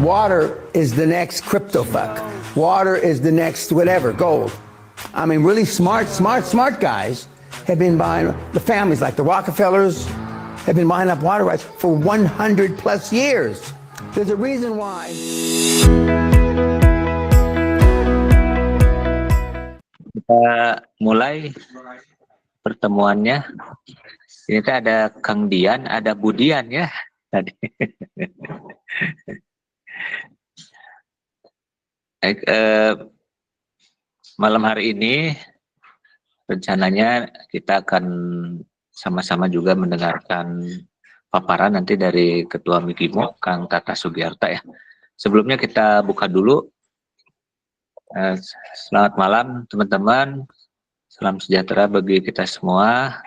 water is the next crypto fuck. Water is the next whatever, gold. I mean, really smart guys have been buying, the families like the Rockefellers have been buying up water rights for 100 plus years. There's a reason why. Kita mulai pertemuannya. Ini ada Kang Dian, ada Budian ya tadi. Baik, malam hari ini rencananya kita akan sama-sama juga mendengarkan paparan nanti dari Ketua Migimo, Kang Tata Sugiarta ya. Sebelumnya kita buka dulu. Selamat malam teman-teman. Salam sejahtera bagi kita semua.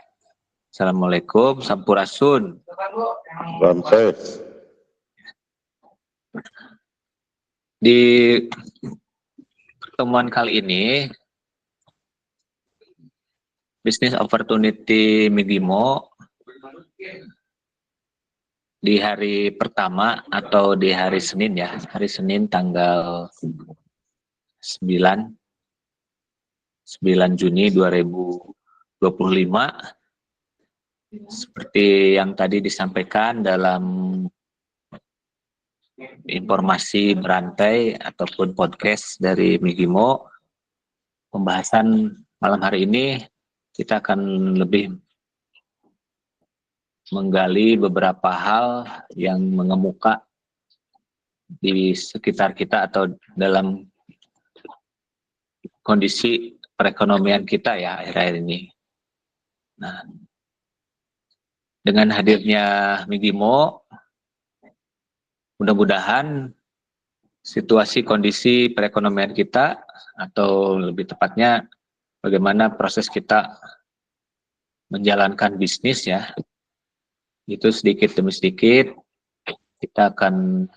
Assalamualaikum, Sampurasun. Salam sehat. Di pertemuan kali ini, Business Opportunity Migimo di hari pertama atau di hari Senin ya, hari Senin tanggal 9 Juni 2025, seperti yang tadi disampaikan dalam informasi berantai ataupun podcast dari Migimo, pembahasan malam hari ini kita akan lebih menggali beberapa hal yang mengemuka di sekitar kita atau dalam kondisi perekonomian kita ya akhir-akhir ini. Nah, dengan hadirnya Migimo, mudah-mudahan situasi kondisi perekonomian kita, atau lebih tepatnya bagaimana proses kita menjalankan bisnis ya, itu sedikit demi sedikit kita akan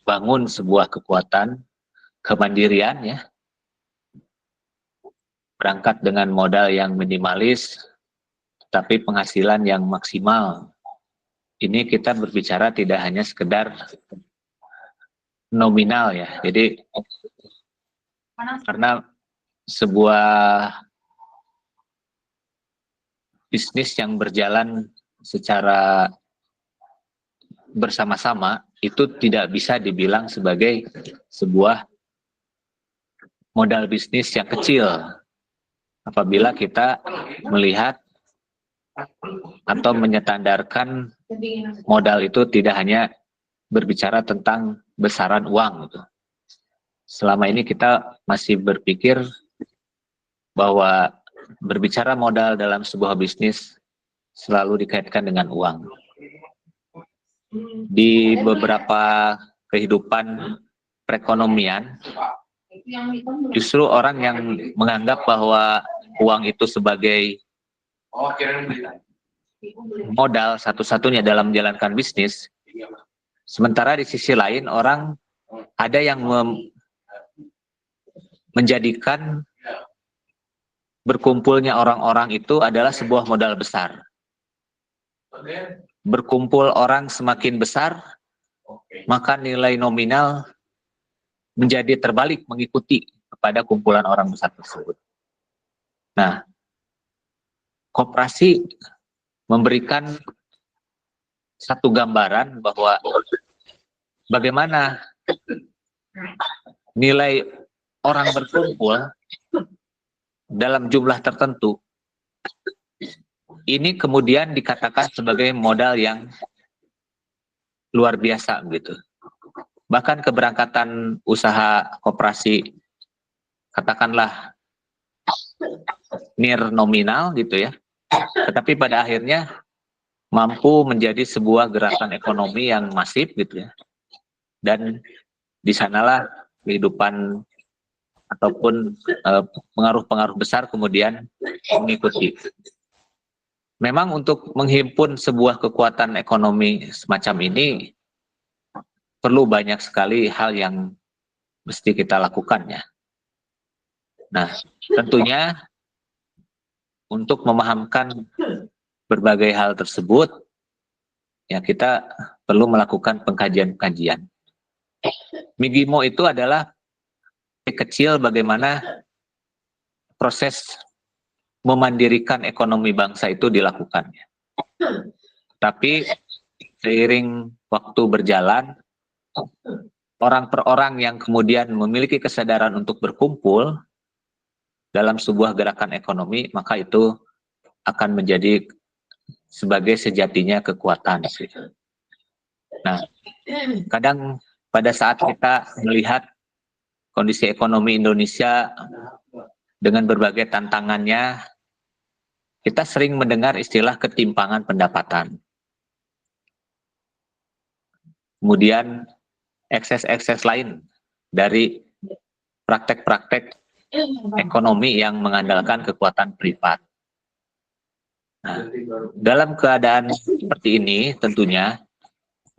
bangun sebuah kekuatan kemandirian ya, berangkat dengan modal yang minimalis tapi penghasilan yang maksimal. Ini kita berbicara tidak hanya sekedar nominal ya. Jadi karena sebuah bisnis yang berjalan secara bersama-sama itu tidak bisa dibilang sebagai sebuah modal bisnis yang kecil apabila kita melihat atau menyetandarkan modal itu tidak hanya berbicara tentang besaran uang gitu. Selama ini kita masih berpikir bahwa berbicara modal dalam sebuah bisnis selalu dikaitkan dengan uang. Di beberapa kehidupan perekonomian, justru orang yang menganggap bahwa uang itu sebagai modal satu-satunya dalam menjalankan bisnis, sementara di sisi lain orang ada yang menjadikan berkumpulnya orang-orang itu adalah sebuah modal besar. Berkumpul orang semakin besar, maka nilai nominal menjadi terbalik mengikuti kepada kumpulan orang besar tersebut. Nah, koperasi memberikan satu gambaran bahwa bagaimana nilai orang berkumpul dalam jumlah tertentu ini kemudian dikatakan sebagai modal yang luar biasa gitu. Bahkan keberangkatan usaha koperasi katakanlah near nominal gitu ya, tetapi pada akhirnya mampu menjadi sebuah gerakan ekonomi yang masif gitu ya, dan di sanalah kehidupan ataupun pengaruh-pengaruh besar kemudian mengikuti. Memang untuk menghimpun sebuah kekuatan ekonomi semacam ini perlu banyak sekali hal yang mesti kita lakukan ya. Nah, tentunya untuk memahamkan berbagai hal tersebut, ya kita perlu melakukan pengkajian-pengkajian. Migimo itu adalah kecil bagaimana proses memandirikan ekonomi bangsa itu dilakukan. Tapi seiring waktu berjalan, orang per orang yang kemudian memiliki kesadaran untuk berkumpul dalam sebuah gerakan ekonomi, maka itu akan menjadi sebagai sejatinya kekuatan. Nah, kadang pada saat kita melihat kondisi ekonomi Indonesia dengan berbagai tantangannya, kita sering mendengar istilah ketimpangan pendapatan. Kemudian ekses-ekses lain dari praktek-praktek ekonomi yang mengandalkan kekuatan privat. Nah, dalam keadaan seperti ini tentunya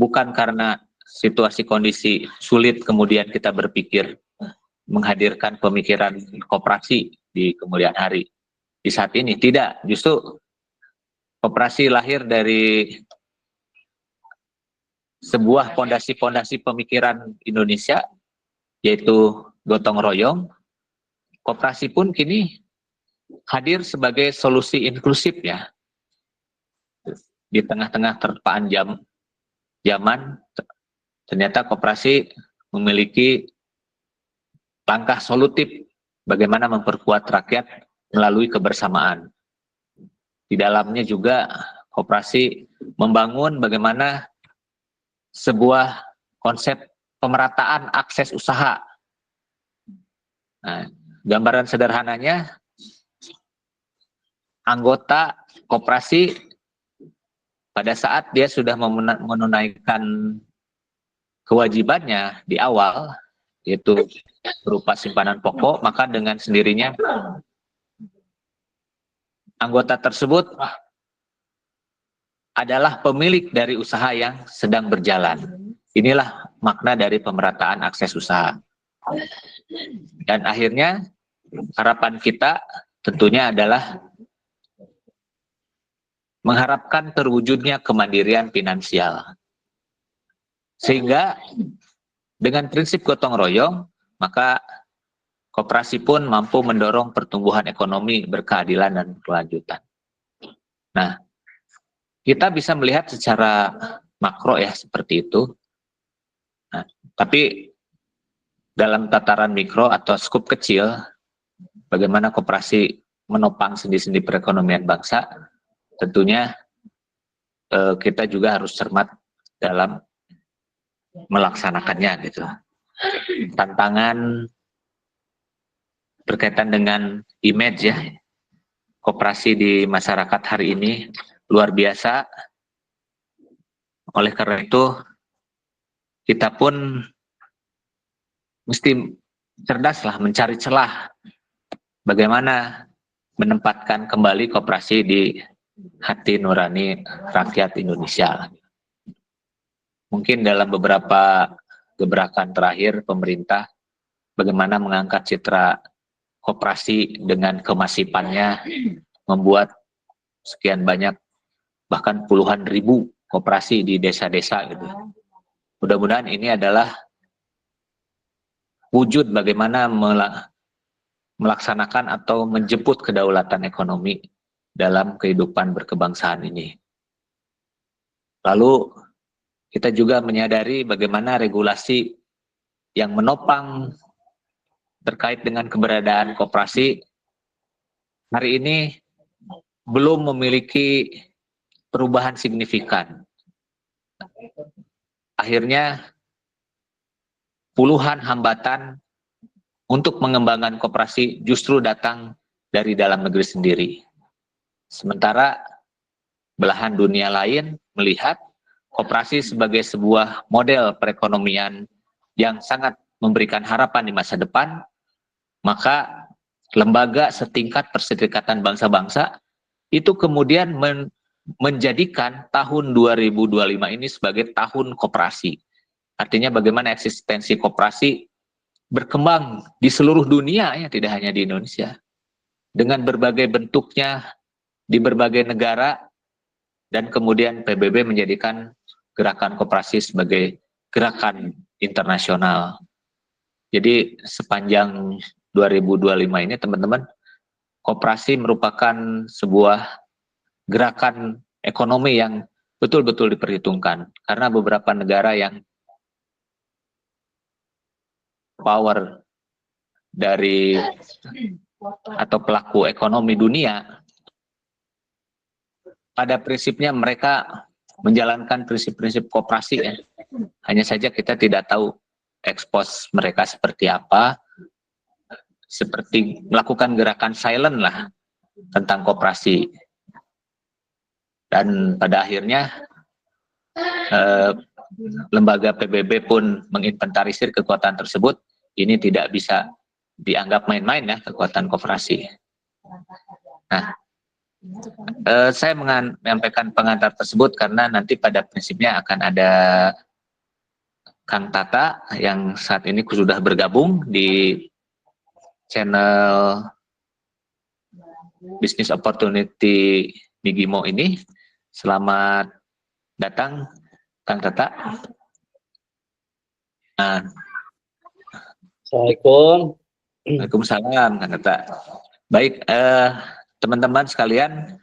bukan karena situasi kondisi sulit kemudian kita berpikir menghadirkan pemikiran koperasi di kemudian hari. Di saat ini tidak, justru koperasi lahir dari sebuah fondasi-fondasi pemikiran Indonesia, yaitu gotong royong. Koperasi pun kini hadir sebagai solusi inklusif ya. Di tengah-tengah terpaan zaman, ternyata koperasi memiliki langkah solutif bagaimana memperkuat rakyat melalui kebersamaan. Di dalamnya juga koperasi membangun bagaimana sebuah konsep pemerataan akses usaha. Nah, gambaran sederhananya, anggota koperasi pada saat dia sudah menunaikan kewajibannya di awal, yaitu berupa simpanan pokok, maka dengan sendirinya anggota tersebut adalah pemilik dari usaha yang sedang berjalan. Inilah makna dari pemerataan akses usaha. Dan akhirnya harapan kita tentunya adalah mengharapkan terwujudnya kemandirian finansial. Sehingga dengan prinsip gotong royong, maka koperasi pun mampu mendorong pertumbuhan ekonomi berkeadilan dan berkelanjutan. Nah, kita bisa melihat secara makro ya seperti itu. Nah, tapi dalam tataran mikro atau skup kecil, bagaimana koperasi menopang sendi-sendi perekonomian bangsa, tentunya kita juga harus cermat dalam melaksanakannya gitu. Tantangan berkaitan dengan image ya, koperasi di masyarakat hari ini luar biasa. Oleh karena itu, kita pun mesti cerdaslah mencari celah bagaimana menempatkan kembali koperasi di hati nurani rakyat Indonesia. Mungkin dalam beberapa gebrakan terakhir pemerintah bagaimana mengangkat citra koperasi dengan kemasifannya, membuat sekian banyak bahkan puluhan ribu koperasi di desa-desa gitu. Mudah-mudahan ini adalah wujud bagaimana melaksanakan atau menjemput kedaulatan ekonomi dalam kehidupan berkebangsaan ini. Lalu kita juga menyadari bagaimana regulasi yang menopang terkait dengan keberadaan koperasi hari ini belum memiliki perubahan signifikan. Akhirnya puluhan hambatan untuk mengembangkan koperasi justru datang dari dalam negeri sendiri. Sementara belahan dunia lain melihat koperasi sebagai sebuah model perekonomian yang sangat memberikan harapan di masa depan, maka lembaga setingkat Perserikatan Bangsa-Bangsa itu kemudian menjadikan tahun 2025 ini sebagai tahun koperasi. Artinya bagaimana eksistensi koperasi berkembang di seluruh dunia ya, tidak hanya di Indonesia. Dengan berbagai bentuknya di berbagai negara, dan kemudian PBB menjadikan gerakan koperasi sebagai gerakan internasional. Jadi sepanjang 2025 ini teman-teman, koperasi merupakan sebuah gerakan ekonomi yang betul-betul diperhitungkan karena beberapa negara yang power dari atau pelaku ekonomi dunia, pada prinsipnya mereka menjalankan prinsip-prinsip koperasi ya. Hanya saja kita tidak tahu ekspos mereka seperti apa, seperti melakukan gerakan silent lah tentang koperasi. Dan pada akhirnya lembaga PBB pun menginventarisir kekuatan tersebut. Ini tidak bisa dianggap main-main ya, kekuatan koperasi. Nah, saya menyampaikan pengantar tersebut karena nanti pada prinsipnya akan ada Kang Tata yang saat ini sudah bergabung di channel Business Opportunity Migimo ini. Selamat datang Kang Tata. Nah, Assalamualaikum. Waalaikumsalam Kang Tata. Baik, teman-teman sekalian,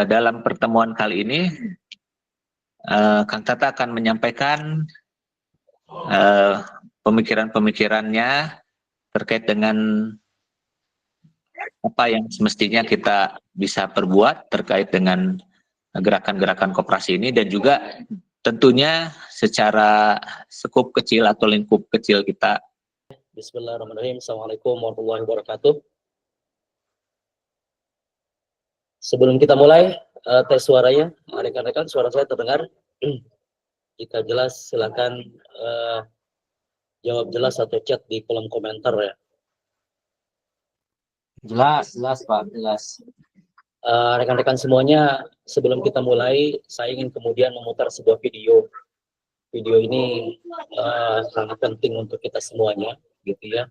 dalam pertemuan kali ini Kang Tata akan menyampaikan pemikiran-pemikirannya terkait dengan apa yang semestinya kita bisa perbuat terkait dengan gerakan-gerakan koperasi ini, dan juga tentunya secara skup kecil atau lingkup kecil kita. Bismillahirrahmanirrahim. Assalamualaikum warahmatullahi wabarakatuh. Sebelum kita mulai tes suaranya, rekan-rekan, suara saya terdengar? Jika jelas silakan jawab jelas atau chat di kolom komentar ya. Jelas Pak, jelas. Rekan-rekan semuanya, sebelum kita mulai, saya ingin kemudian memutar sebuah video. Video ini sangat penting untuk kita semuanya, gitu ya.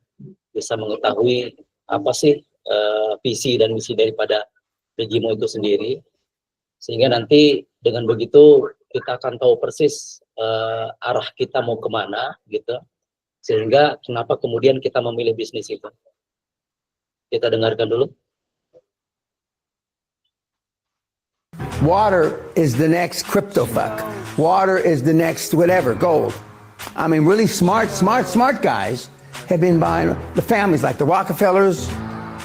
Bisa mengetahui apa sih visi dan misi daripada Migimo itu sendiri. Sehingga nanti dengan begitu kita akan tahu persis arah kita mau kemana, gitu. Sehingga kenapa kemudian kita memilih bisnis itu. Kita dengarkan dulu. Water is the next crypto fuck. Water is the next whatever, gold. I mean, really smart guys have been buying, the families like the Rockefellers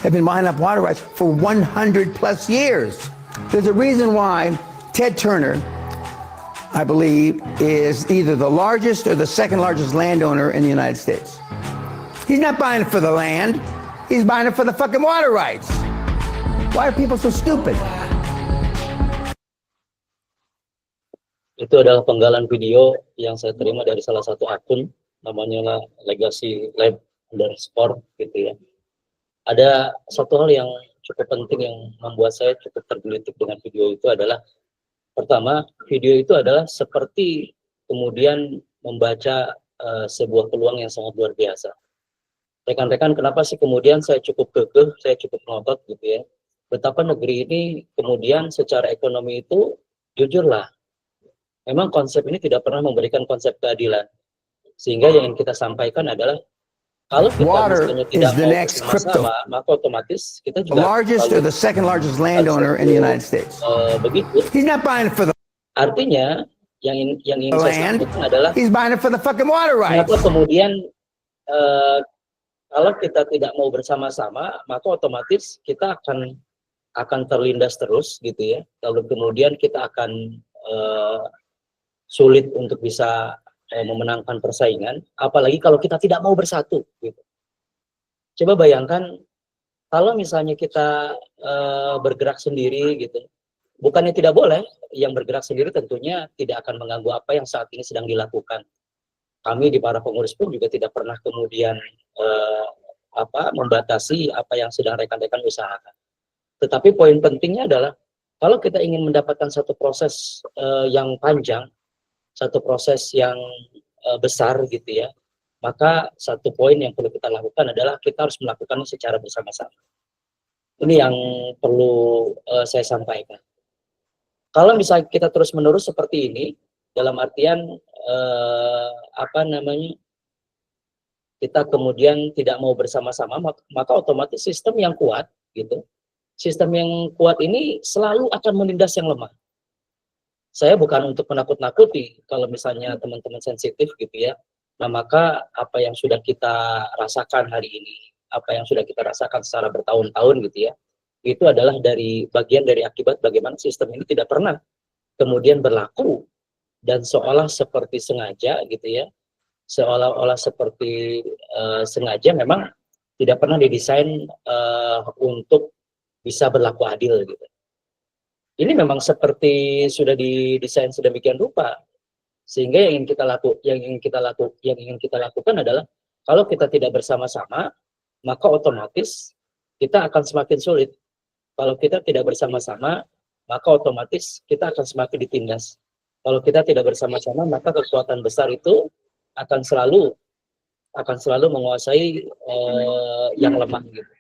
have been buying up water rights for 100 plus years. There's a reason why Ted Turner, I believe, is either the largest or the second largest landowner in the United States. He's not buying it for the land, he's buying it for the fucking water rights. Why are people so stupid? Itu adalah penggalan video yang saya terima dari salah satu akun, namanya Legacy Lab _ gitu ya. Ada satu hal yang cukup penting yang membuat saya cukup tergelitik dengan video itu adalah, pertama, video itu adalah seperti kemudian membaca sebuah peluang yang sangat luar biasa. Rekan-rekan, kenapa sih kemudian saya cukup kekeh, saya cukup ngotot gitu ya, betapa negeri ini kemudian secara ekonomi itu, jujurlah, memang konsep ini tidak pernah memberikan konsep keadilan. Sehingga yang ingin kita sampaikan adalah, kalau kita misalnya tidak mau bersama-sama, maka otomatis kita juga largest or the second largest landowner in the United States. Begitu. He's not buying it for the Artinya yang ingin saya land, sampaikan adalah, he's buying it for the fucking water rights. kenapa kemudian kalau kita tidak mau bersama-sama, maka otomatis kita akan terlindas terus gitu ya. Lalu kemudian kita akan sulit untuk bisa memenangkan persaingan, apalagi kalau kita tidak mau bersatu gitu. Coba bayangkan kalau misalnya kita bergerak sendiri gitu, bukannya tidak boleh, yang bergerak sendiri tentunya tidak akan mengganggu apa yang saat ini sedang dilakukan. Kami di para pengurus pun juga tidak pernah kemudian membatasi apa yang sedang rekan-rekan usahakan. Tetapi poin pentingnya adalah, kalau kita ingin mendapatkan satu proses yang panjang, satu proses yang besar gitu ya, maka satu poin yang perlu kita lakukan adalah kita harus melakukannya secara bersama-sama. Ini yang perlu saya sampaikan. Kalau misalnya kita terus-menerus seperti ini, dalam artian apa namanya, kita kemudian tidak mau bersama-sama, maka otomatis sistem yang kuat gitu, sistem yang kuat ini selalu akan menindas yang lemah. Saya bukan untuk menakut-nakuti kalau misalnya teman-teman sensitif gitu ya. Nah, maka apa yang sudah kita rasakan hari ini, apa yang sudah kita rasakan secara bertahun-tahun gitu ya, itu adalah dari bagian dari akibat bagaimana sistem ini tidak pernah kemudian berlaku dan seolah seperti sengaja gitu ya, seolah-olah seperti sengaja memang tidak pernah didesain untuk bisa berlaku adil gitu. Ini memang seperti sudah didesain sedemikian rupa, sehingga yang ingin kita lakukan adalah kalau kita tidak bersama-sama, maka otomatis kita akan semakin sulit. Kalau kita tidak bersama-sama, maka otomatis kita akan semakin ditindas. Kalau kita tidak bersama-sama, maka kekuatan besar itu akan selalu menguasai yang lemah gitu.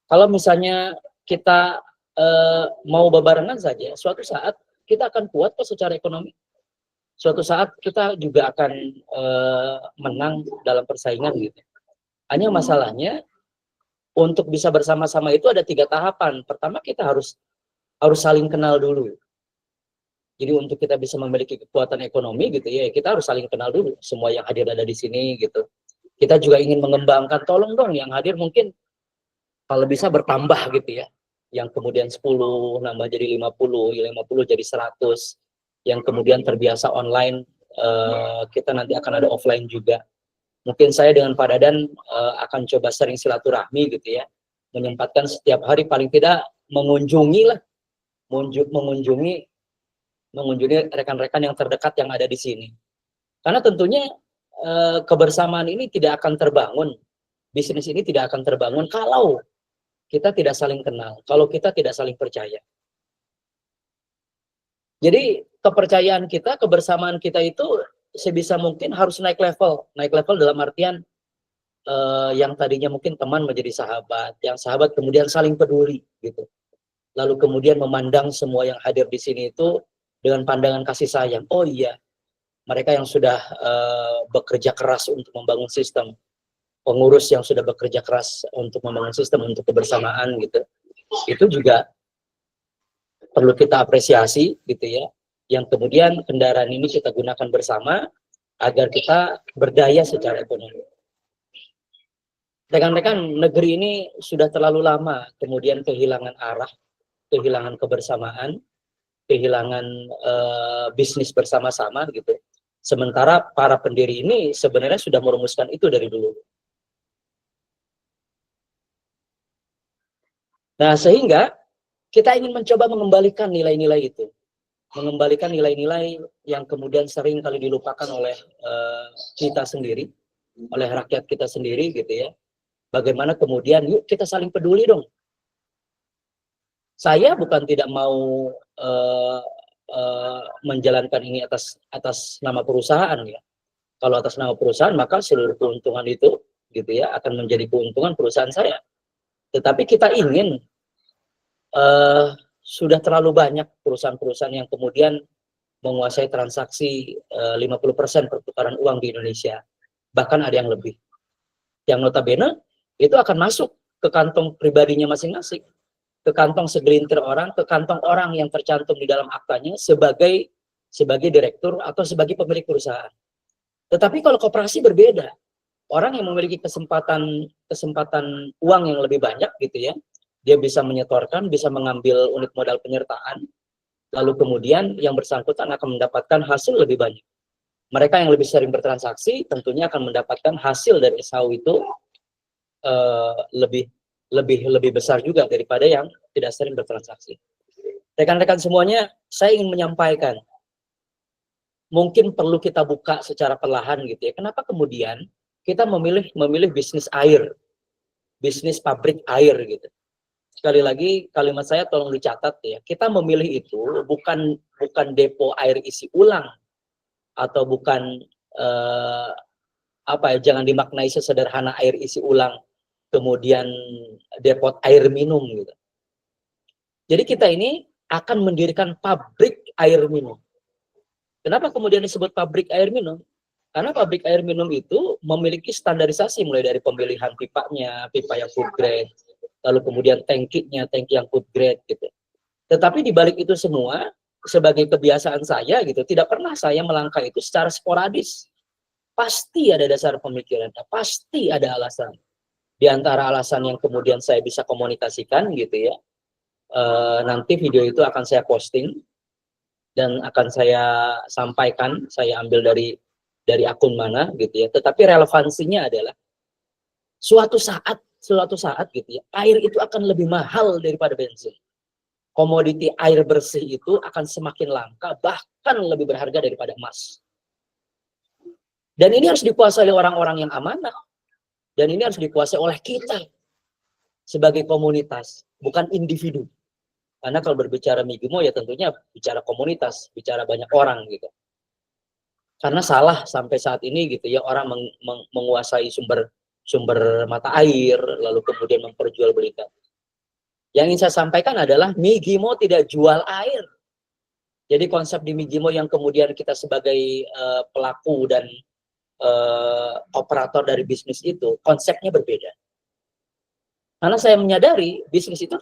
Kalau misalnya kita mau bebarengan saja, suatu saat kita akan kuat kok secara ekonomi. Suatu saat kita juga akan menang dalam persaingan gitu. Hanya masalahnya untuk bisa bersama-sama itu ada 3 tahapan. Pertama, kita harus saling kenal dulu. Jadi untuk kita bisa memiliki kekuatan ekonomi gitu ya, kita harus saling kenal dulu. Semua yang hadir ada di sini gitu. Kita juga ingin mengembangkan, tolong dong yang hadir mungkin kalau bisa bertambah gitu ya. Yang kemudian 10 nambah jadi 50, 50 jadi 100. Yang kemudian terbiasa online, kita nanti akan ada offline juga. Mungkin saya dengan Pak Dadan akan coba sering silaturahmi gitu ya. Menyempatkan setiap hari paling tidak mengunjungi rekan-rekan yang terdekat yang ada di sini. Karena tentunya kebersamaan ini tidak akan terbangun, bisnis ini tidak akan terbangun kalau kita tidak saling kenal, kalau kita tidak saling percaya. Jadi kepercayaan kita, kebersamaan kita itu sebisa mungkin harus naik level dalam artian yang tadinya mungkin teman menjadi sahabat, yang sahabat kemudian saling peduli gitu. Lalu kemudian memandang semua yang hadir di sini itu dengan pandangan kasih sayang. Oh iya, mereka yang sudah bekerja keras untuk membangun sistem, pengurus yang sudah bekerja keras untuk membangun sistem untuk kebersamaan gitu, itu juga perlu kita apresiasi gitu ya, yang kemudian kendaraan ini kita gunakan bersama agar kita berdaya secara ekonomi. Rekan-rekan, negeri ini sudah terlalu lama kemudian kehilangan arah, kehilangan kebersamaan, kehilangan bisnis bersama-sama gitu. Sementara para pendiri ini sebenarnya sudah merumuskan itu dari dulu. Nah, sehingga kita ingin mencoba mengembalikan nilai-nilai itu. Mengembalikan nilai-nilai yang kemudian sering kali dilupakan oleh kita sendiri, oleh rakyat kita sendiri gitu ya. Bagaimana kemudian, yuk kita saling peduli dong. Saya bukan tidak mau menjalankan ini atas nama perusahaan ya. Kalau atas nama perusahaan, maka seluruh keuntungan itu gitu ya akan menjadi keuntungan perusahaan saya. Tetapi kita ingin sudah terlalu banyak perusahaan-perusahaan yang kemudian menguasai transaksi 50% perputaran uang di Indonesia. Bahkan ada yang lebih. Yang notabene itu akan masuk ke kantong pribadinya masing-masing. Ke kantong segelintir orang, ke kantong orang yang tercantum di dalam aktanya sebagai direktur atau sebagai pemilik perusahaan. Tetapi kalau koperasi berbeda. Orang yang memiliki kesempatan uang yang lebih banyak gitu ya, dia bisa menyetorkan, bisa mengambil unit modal penyertaan, lalu kemudian yang bersangkutan akan mendapatkan hasil lebih banyak. Mereka yang lebih sering bertransaksi tentunya akan mendapatkan hasil dari SHU itu lebih besar juga daripada yang tidak sering bertransaksi. Rekan-rekan semuanya, saya ingin menyampaikan, mungkin perlu kita buka secara perlahan gitu ya. Kenapa kemudian kita memilih bisnis air, bisnis pabrik air gitu. Sekali lagi kalimat saya tolong dicatat ya. Kita memilih itu bukan depo air isi ulang atau bukan jangan dimaknai sesederhana air isi ulang kemudian depot air minum gitu. Jadi kita ini akan mendirikan pabrik air minum. Kenapa kemudian disebut pabrik air minum? Karena pabrik air minum itu memiliki standarisasi mulai dari pemilihan pipanya, pipa yang food grade, lalu kemudian tangkinya, tangki yang food grade gitu. Tetapi di balik itu semua, sebagai kebiasaan saya gitu, tidak pernah saya melangkah itu secara sporadis. Pasti ada dasar pemikirannya, pasti ada alasan. Di antara alasan yang kemudian saya bisa komunikasikan gitu ya, nanti video itu akan saya posting dan akan saya sampaikan, saya ambil dari akun mana gitu ya. Tetapi relevansinya adalah suatu saat gitu ya, air itu akan lebih mahal daripada bensin. Komoditi air bersih itu akan semakin langka, bahkan lebih berharga daripada emas. Dan ini harus dikuasai oleh orang-orang yang amanah. Dan ini harus dikuasai oleh kita sebagai komunitas, bukan individu. Karena kalau berbicara Migimo ya tentunya bicara komunitas, bicara banyak orang gitu. Karena salah sampai saat ini gitu ya, orang menguasai sumber mata air, lalu kemudian memperjualbelikan. Yang ingin saya sampaikan adalah Migimo tidak jual air. Jadi konsep di Migimo yang kemudian kita sebagai pelaku dan operator dari bisnis itu, konsepnya berbeda. Karena saya menyadari bisnis itu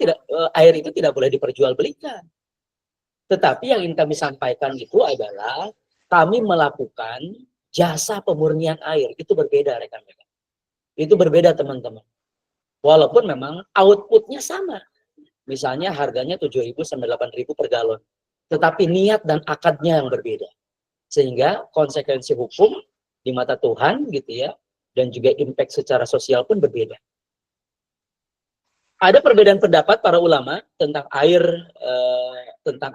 air itu tidak boleh diperjualbelikan. Tetapi yang ingin kami sampaikan itu adalah kami melakukan jasa pemurnian air. Itu berbeda rekan-rekan. Itu berbeda teman-teman. Walaupun memang outputnya sama. Misalnya harganya 7.000 sampai 8.000 per galon. Tetapi niat dan akadnya yang berbeda. Sehingga konsekuensi hukum di mata Tuhan gitu ya, dan juga impact secara sosial pun berbeda. Ada perbedaan pendapat para ulama tentang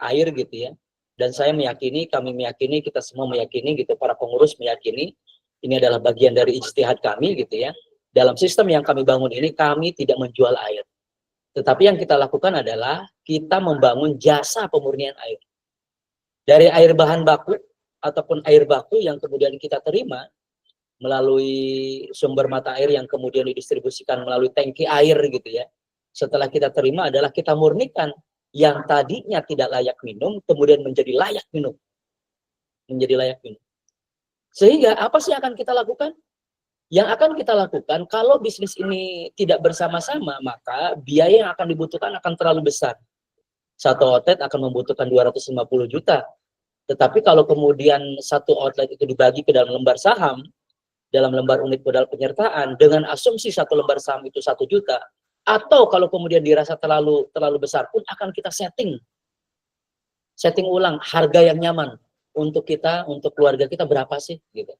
air gitu ya. Dan saya meyakini, kami meyakini, kita semua meyakini gitu, para pengurus meyakini ini adalah bagian dari ijtihad kami gitu ya. Dalam sistem yang kami bangun ini kami tidak menjual air. Tetapi yang kita lakukan adalah kita membangun jasa pemurnian air. Dari air bahan baku ataupun air baku yang kemudian kita terima melalui sumber mata air yang kemudian didistribusikan melalui tangki air gitu ya. Setelah kita terima adalah kita murnikan yang tadinya tidak layak minum kemudian menjadi layak minum. Menjadi layak minum. Sehingga apa sih yang akan kita lakukan? Yang akan kita lakukan kalau bisnis ini tidak bersama-sama, maka biaya yang akan dibutuhkan akan terlalu besar. Satu outlet akan membutuhkan 250 juta. Tetapi kalau kemudian satu outlet itu dibagi ke dalam lembar saham, dalam lembar unit modal penyertaan, dengan asumsi satu lembar saham itu 1 juta, atau kalau kemudian dirasa terlalu besar pun akan kita setting ulang harga yang nyaman untuk kita, untuk keluarga kita berapa sih gitu.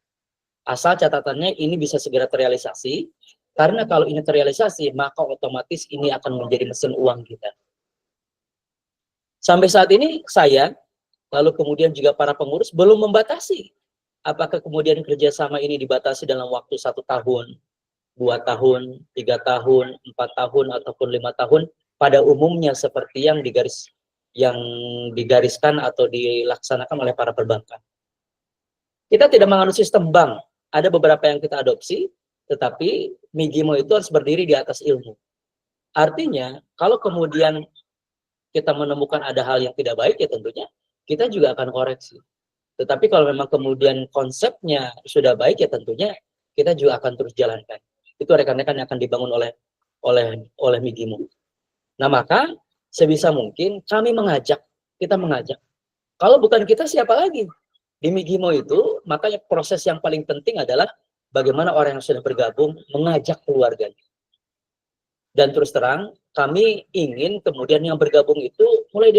Asal catatannya ini bisa segera terrealisasi, karena kalau ini terrealisasi maka otomatis ini akan menjadi mesin uang kita. Sampai saat ini saya, lalu kemudian juga para pengurus belum membatasi apakah kemudian kerjasama ini dibatasi dalam waktu 1 tahun, 2 tahun, 3 tahun, 4 tahun, ataupun 5 tahun, pada umumnya seperti yang digariskan atau dilaksanakan oleh para perbankan. Kita tidak menganut sistem bank. Ada beberapa yang kita adopsi, tetapi Migimo itu harus berdiri di atas ilmu. Artinya, kalau kemudian kita menemukan ada hal yang tidak baik, ya tentunya kita juga akan koreksi. Tetapi kalau memang kemudian konsepnya sudah baik, ya tentunya kita juga akan terus jalankan. Itu rekan-rekan yang akan dibangun oleh Migimo. Nah, maka sebisa mungkin kita mengajak. Kalau bukan kita, siapa lagi? Di Migimo itu, makanya proses yang paling penting adalah bagaimana orang yang sudah bergabung mengajak keluarganya. Dan terus terang, kami ingin kemudian yang bergabung itu mulai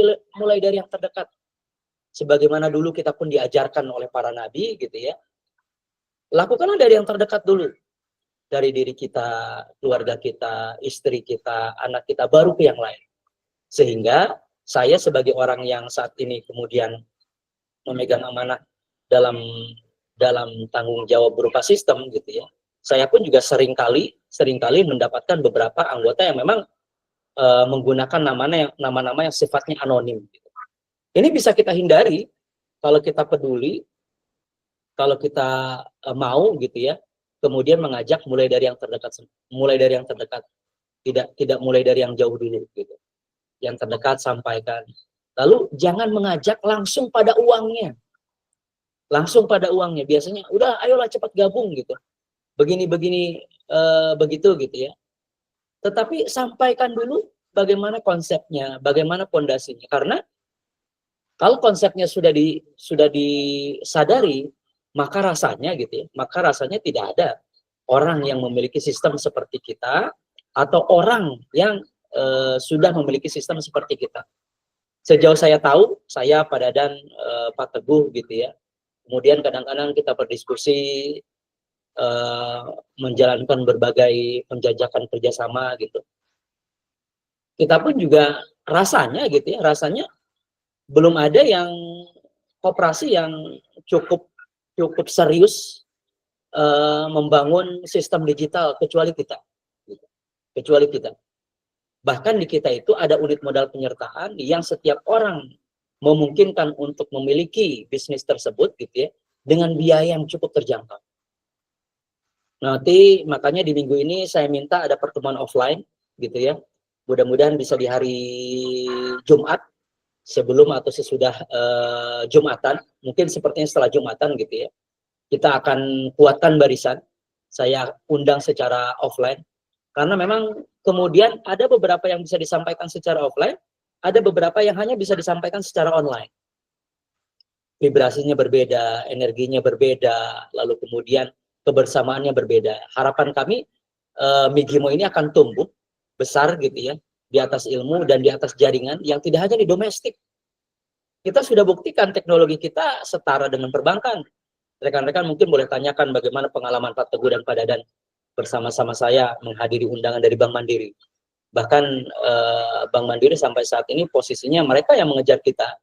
dari yang terdekat. Sebagaimana dulu kita pun diajarkan oleh para nabi gitu ya. Lakukanlah dari yang terdekat dulu. Dari diri kita, keluarga kita, istri kita, anak kita, baru ke yang lain. Sehingga saya sebagai orang yang saat ini kemudian memegang amanah dalam tanggung jawab berupa sistem gitu ya. Saya pun juga seringkali mendapatkan beberapa anggota yang memang menggunakan nama-nama yang sifatnya anonim. Gitu. Ini bisa kita hindari kalau kita peduli, kalau kita mau gitu ya. Kemudian mengajak mulai dari yang terdekat, tidak mulai dari yang jauh dulu gitu. Yang terdekat sampaikan. Lalu jangan mengajak langsung pada uangnya. langsung pada uangnya. Biasanya udah ayolah cepat gabung gitu. Begini-begini begitu gitu ya. Tetapi sampaikan dulu bagaimana konsepnya, bagaimana pondasinya. Karena kalau konsepnya sudah disadari, maka rasanya gitu ya, maka rasanya tidak ada orang yang memiliki sistem seperti kita atau orang yang sudah memiliki sistem seperti kita. Sejauh saya tahu, saya Pak Dadan, Pak Teguh gitu ya. Kemudian kadang-kadang kita berdiskusi, menjalankan berbagai penjajakan kerjasama gitu. Kita pun juga rasanya gitu ya, rasanya belum ada yang koperasi yang cukup serius membangun sistem digital kecuali kita. Gitu. Kecuali kita. Bahkan di kita itu ada unit modal penyertaan yang setiap orang memungkinkan untuk memiliki bisnis tersebut gitu ya, dengan biaya yang cukup terjangkau. Nanti makanya di minggu ini saya minta ada pertemuan offline gitu ya. Mudah-mudahan bisa di hari Jumat sebelum atau sesudah Jumatan, mungkin sepertinya setelah Jumatan gitu ya. Kita akan kuatkan barisan. Saya undang secara offline karena memang kemudian ada beberapa yang bisa disampaikan secara offline, ada beberapa yang hanya bisa disampaikan secara online. Vibrasinya berbeda, energinya berbeda, lalu kemudian kebersamaannya berbeda. Harapan kami Migimo ini akan tumbuh besar gitu ya, di atas ilmu dan di atas jaringan yang tidak hanya di domestik. Kita sudah buktikan teknologi kita setara dengan perbankan. Rekan-rekan mungkin boleh tanyakan bagaimana pengalaman Pak Teguh dan Pak Dadan bersama-sama saya menghadiri undangan dari Bank Mandiri. Bahkan Bank Mandiri sampai saat ini posisinya mereka yang mengejar kita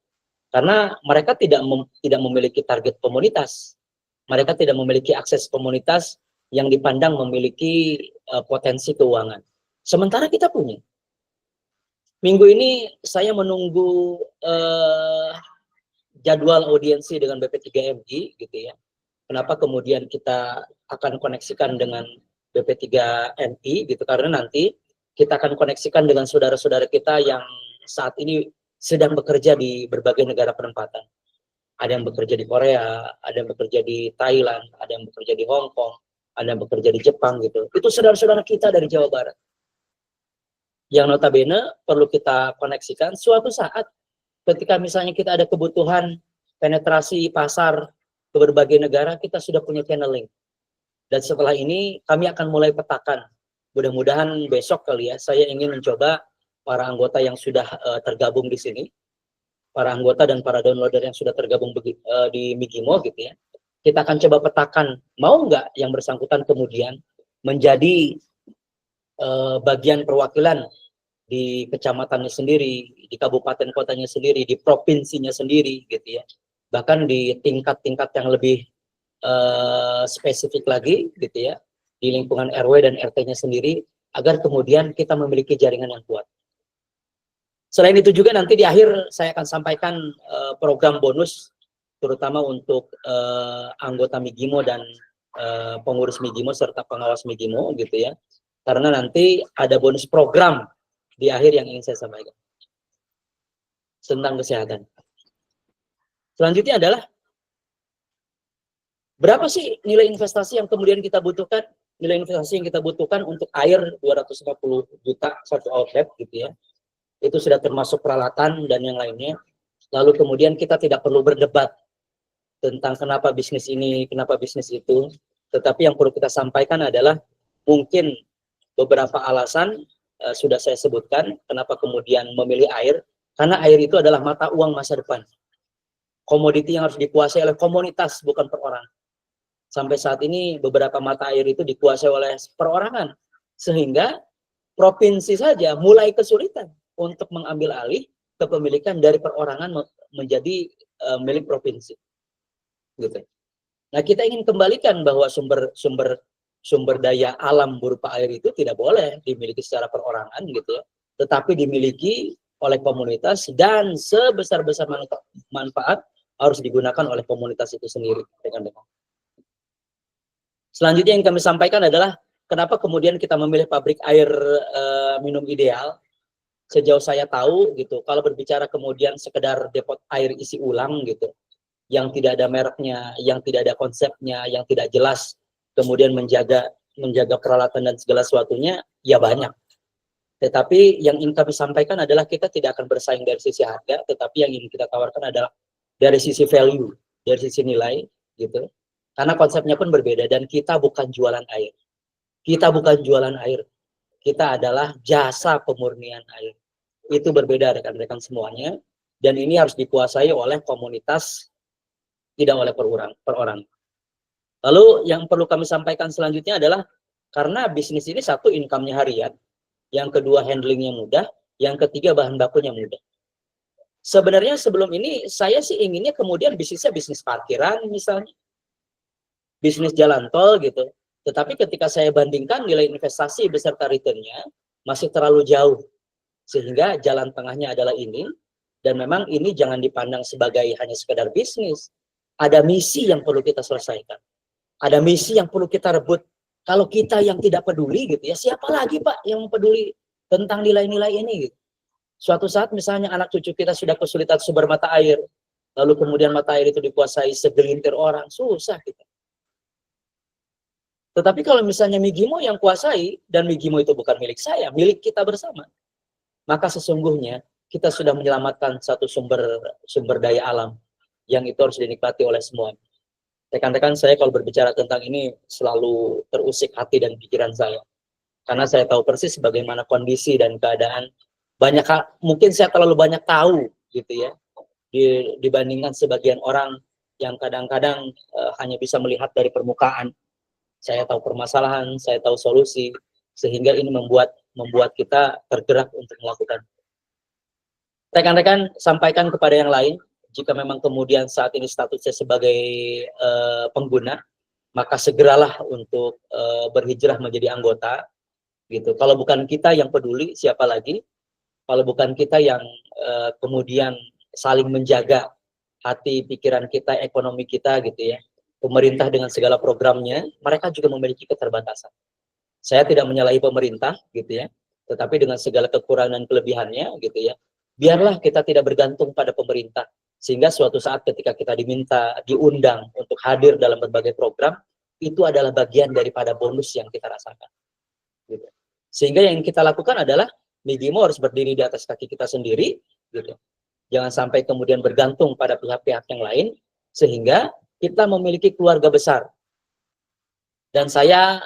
karena mereka tidak memiliki target komunitas. Mereka tidak memiliki akses komunitas yang dipandang memiliki potensi keuangan. Sementara kita punya. Minggu ini saya menunggu jadwal audiensi dengan BP3MI gitu ya. Kenapa kemudian kita akan koneksikan dengan BP3MI gitu, karena nanti kita akan koneksikan dengan saudara-saudara kita yang saat ini sedang bekerja di berbagai negara penempatan. Ada yang bekerja di Korea, ada yang bekerja di Thailand, ada yang bekerja di Hong Kong, ada yang bekerja di Jepang gitu. Itu saudara-saudara kita dari Jawa Barat. Yang notabene perlu kita koneksikan suatu saat ketika misalnya kita ada kebutuhan penetrasi pasar ke berbagai negara, kita sudah punya channeling. Dan setelah ini kami akan mulai petakan. Mudah-mudahan besok kali ya, saya ingin mencoba para anggota yang sudah tergabung di sini, para anggota dan para downloader yang sudah tergabung di Migimo gitu ya. Kita akan coba petakan, mau nggak yang bersangkutan kemudian menjadi bagian perwakilan di kecamatannya sendiri, di kabupaten kotanya sendiri, di provinsinya sendiri gitu ya. Bahkan di tingkat-tingkat yang lebih spesifik lagi gitu ya, di lingkungan RW dan RT-nya sendiri, agar kemudian kita memiliki jaringan yang kuat. Selain itu juga nanti di akhir saya akan sampaikan program bonus, terutama untuk anggota Migimo dan pengurus Migimo serta pengawas Migimo gitu ya. Karena nanti ada bonus program di akhir yang ingin saya sampaikan tentang kesehatan. Selanjutnya adalah berapa sih nilai investasi yang kemudian kita butuhkan? Nilai investasi yang kita butuhkan untuk air 250 juta satu outlet gitu ya. Itu sudah termasuk peralatan dan yang lainnya. Lalu kemudian kita tidak perlu berdebat tentang kenapa bisnis ini, kenapa bisnis itu. Tetapi yang perlu kita sampaikan adalah mungkin beberapa alasan sudah saya sebutkan kenapa kemudian memilih air. Karena air itu adalah mata uang masa depan. Komoditi yang harus dikuasai oleh komunitas, bukan perorangan. Sampai saat ini beberapa mata air itu dikuasai oleh perorangan. Sehingga provinsi saja mulai kesulitan untuk mengambil alih kepemilikan dari perorangan menjadi milik provinsi. Gitu. Nah, kita ingin kembalikan bahwa sumber daya alam berupa air itu tidak boleh dimiliki secara perorangan gitu ya, tetapi dimiliki oleh komunitas dan sebesar-besar manfaat harus digunakan oleh komunitas itu sendiri. Selanjutnya yang kami sampaikan adalah kenapa kemudian kita memilih pabrik air minum ideal. Sejauh saya tahu gitu, kalau berbicara kemudian sekedar depot air isi ulang gitu, yang tidak ada mereknya, yang tidak ada konsepnya, yang tidak jelas, kemudian menjaga peralatan dan segala sesuatunya, ya banyak. Tetapi yang ingin kami sampaikan adalah kita tidak akan bersaing dari sisi harga, tetapi yang ingin kita tawarkan adalah dari sisi value, dari sisi nilai, gitu. Karena konsepnya pun berbeda, dan kita bukan jualan air. Kita bukan jualan air. Kita adalah jasa pemurnian air. Itu berbeda rekan-rekan semuanya, dan ini harus dikuasai oleh komunitas, tidak oleh per orang. Lalu yang perlu kami sampaikan selanjutnya adalah karena bisnis ini satu income-nya harian, yang kedua handlingnya mudah, yang ketiga bahan bakunya mudah. Sebenarnya sebelum ini saya sih inginnya kemudian bisnisnya bisnis parkiran misalnya, bisnis jalan tol gitu. Tetapi ketika saya bandingkan nilai investasi beserta return-nya masih terlalu jauh, sehingga jalan tengahnya adalah ini. Dan memang ini jangan dipandang sebagai hanya sekedar bisnis. Ada misi yang perlu kita selesaikan. Ada misi yang perlu kita rebut. Kalau kita yang tidak peduli gitu ya, siapa lagi Pak yang peduli tentang nilai-nilai ini gitu. Suatu saat misalnya anak cucu kita sudah kesulitan sumber mata air, lalu kemudian mata air itu dikuasai segelintir orang, susah kita. Tetapi kalau misalnya Migimo yang kuasai, dan Migimo itu bukan milik saya, milik kita bersama, maka sesungguhnya kita sudah menyelamatkan satu sumber daya alam yang itu harus dinikmati oleh semua. Rekan-rekan, saya kalau berbicara tentang ini selalu terusik hati dan pikiran saya. Karena saya tahu persis bagaimana kondisi dan keadaan. Mungkin saya terlalu banyak tahu gitu ya, dibandingkan sebagian orang yang kadang-kadang hanya bisa melihat dari permukaan. Saya tahu permasalahan, saya tahu solusi, sehingga ini membuat kita tergerak untuk melakukan. Rekan-rekan, sampaikan kepada yang lain, jika memang kemudian saat ini statusnya sebagai pengguna, maka segeralah untuk berhijrah menjadi anggota. Gitu. Kalau bukan kita yang peduli, siapa lagi? Kalau bukan kita yang kemudian saling menjaga hati, pikiran kita, ekonomi kita, gitu ya. Pemerintah dengan segala programnya, mereka juga memiliki keterbatasan. Saya tidak menyalahi pemerintah, gitu ya. Tetapi dengan segala kekurangan dan kelebihannya, gitu ya. Biarlah kita tidak bergantung pada pemerintah. Sehingga suatu saat ketika kita diundang untuk hadir dalam berbagai program, itu adalah bagian daripada bonus yang kita rasakan. Gitu. Sehingga yang kita lakukan adalah, Migimo harus berdiri di atas kaki kita sendiri, gitu. Jangan sampai kemudian bergantung pada pihak-pihak yang lain, sehingga kita memiliki keluarga besar. Dan saya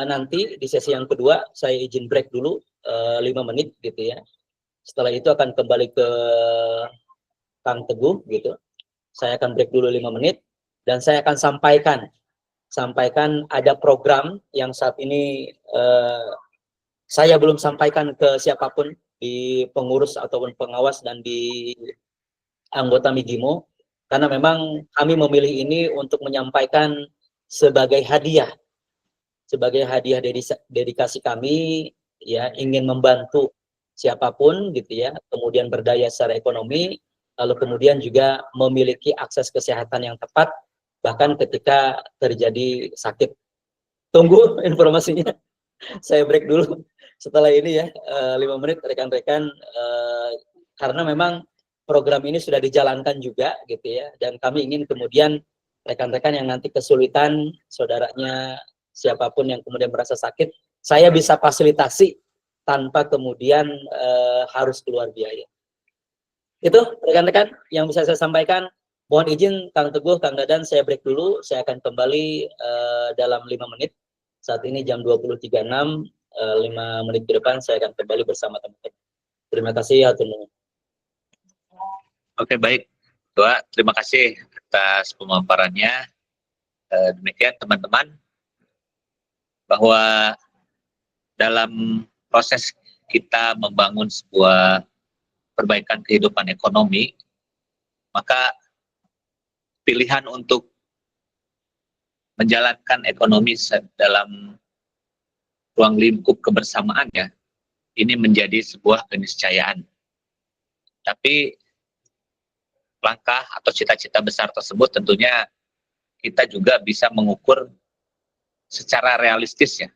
nanti di sesi yang kedua, saya izin break dulu 5 menit, gitu ya. Setelah itu akan kembali ke Kang Teguh, gitu. Saya akan break dulu 5 menit, dan saya akan sampaikan ada program yang saat ini saya belum sampaikan ke siapapun di pengurus ataupun pengawas dan di anggota Migimo, karena memang kami memilih ini untuk menyampaikan sebagai hadiah dedikasi kami, ya, ingin membantu siapapun, gitu ya, kemudian berdaya secara ekonomi, lalu kemudian juga memiliki akses kesehatan yang tepat, bahkan ketika terjadi sakit. Tunggu informasinya. Saya break dulu setelah ini ya, 5 menit rekan-rekan, karena memang program ini sudah dijalankan juga, gitu ya, dan kami ingin kemudian rekan-rekan yang nanti kesulitan, saudaranya, siapapun yang kemudian merasa sakit, saya bisa fasilitasi tanpa kemudian harus keluar biaya. Itu rekan-rekan yang bisa saya sampaikan. Mohon izin Kang Teguh, Kang Dadan, saya break dulu. Saya akan kembali dalam 5 menit. Saat ini jam 20.36, 5 menit ke depan saya akan kembali bersama teman-teman. Terima kasih, hatur nuhun. Oke, baik. Doa, terima kasih atas pemaparannya. Demikian teman-teman, bahwa dalam proses kita membangun sebuah perbaikan kehidupan ekonomi, maka pilihan untuk menjalankan ekonomi dalam ruang lingkup kebersamaannya, ini menjadi sebuah keniscayaan. Tapi langkah atau cita-cita besar tersebut tentunya kita juga bisa mengukur secara realistis ya.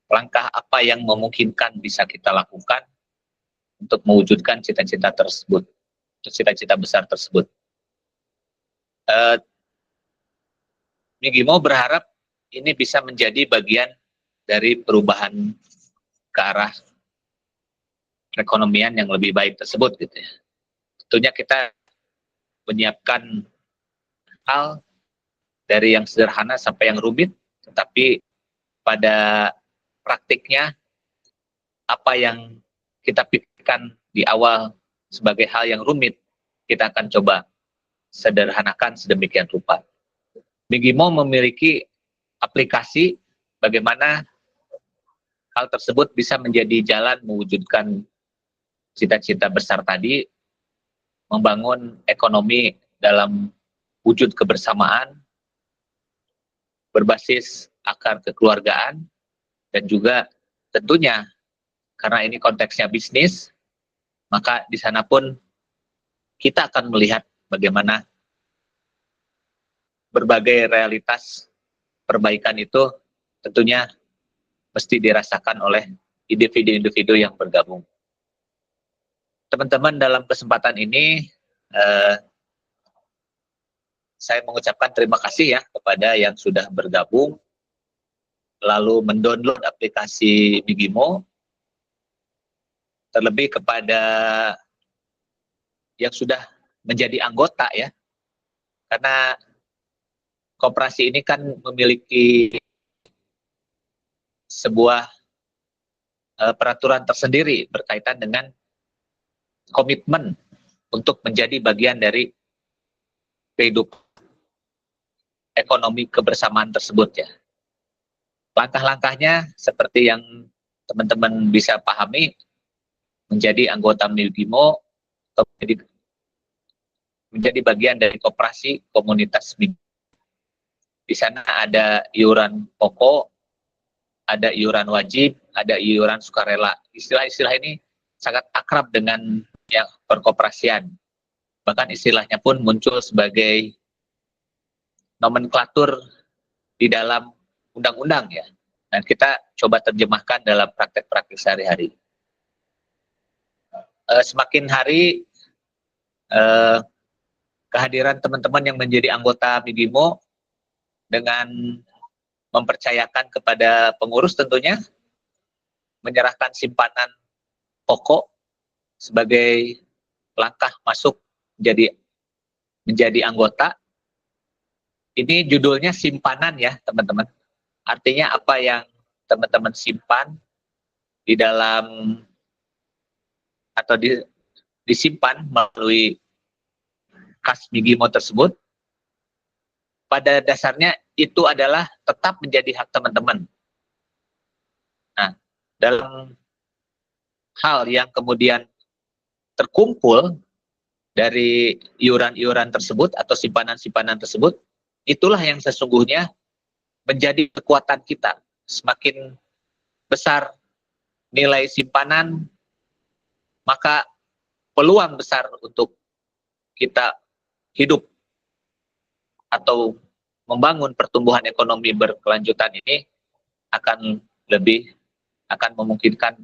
Langkah apa yang memungkinkan bisa kita lakukan untuk mewujudkan cita-cita tersebut, cita-cita besar tersebut. Eh, Migimo berharap ini bisa menjadi bagian dari perubahan ke arah perekonomian yang lebih baik tersebut gitu ya. Tentunya kita menyiapkan hal dari yang sederhana sampai yang rumit, tetapi pada praktiknya apa yang kita pikirkan di awal sebagai hal yang rumit, kita akan coba sederhanakan sedemikian rupa. Migimo memiliki aplikasi bagaimana hal tersebut bisa menjadi jalan mewujudkan cita-cita besar tadi, membangun ekonomi dalam wujud kebersamaan, berbasis akar kekeluargaan, dan juga tentunya karena ini konteksnya bisnis, maka di sana pun kita akan melihat bagaimana berbagai realitas perbaikan itu tentunya mesti dirasakan oleh individu-individu yang bergabung. Teman-teman, dalam kesempatan ini saya mengucapkan terima kasih ya kepada yang sudah bergabung, lalu mendownload aplikasi Migimo, terlebih kepada yang sudah menjadi anggota ya, karena koperasi ini kan memiliki sebuah peraturan tersendiri berkaitan dengan komitmen untuk menjadi bagian dari kehidupan ekonomi kebersamaan tersebut ya. Langkah-langkahnya seperti yang teman-teman bisa pahami, menjadi anggota Migimo atau menjadi bagian dari koperasi komunitas Migimo. Di sana ada iuran pokok, ada iuran wajib, ada iuran sukarela. Istilah-istilah ini sangat akrab dengan yang perkoperasian. Bahkan istilahnya pun muncul sebagai nomenklatur di dalam undang-undang ya. Dan kita coba terjemahkan dalam praktek-praktek sehari-hari. Semakin hari kehadiran teman-teman yang menjadi anggota Migimo dengan mempercayakan kepada pengurus tentunya menyerahkan simpanan pokok sebagai langkah masuk menjadi anggota. Ini judulnya simpanan ya teman-teman. Artinya apa yang teman-teman simpan di dalam atau disimpan melalui kas Migimo tersebut, pada dasarnya itu adalah tetap menjadi hak teman-teman. Nah, dalam hal yang kemudian terkumpul dari iuran-iuran tersebut atau simpanan-simpanan tersebut, itulah yang sesungguhnya menjadi kekuatan kita. Semakin besar nilai simpanan, maka peluang besar untuk kita hidup atau membangun pertumbuhan ekonomi berkelanjutan ini akan memungkinkan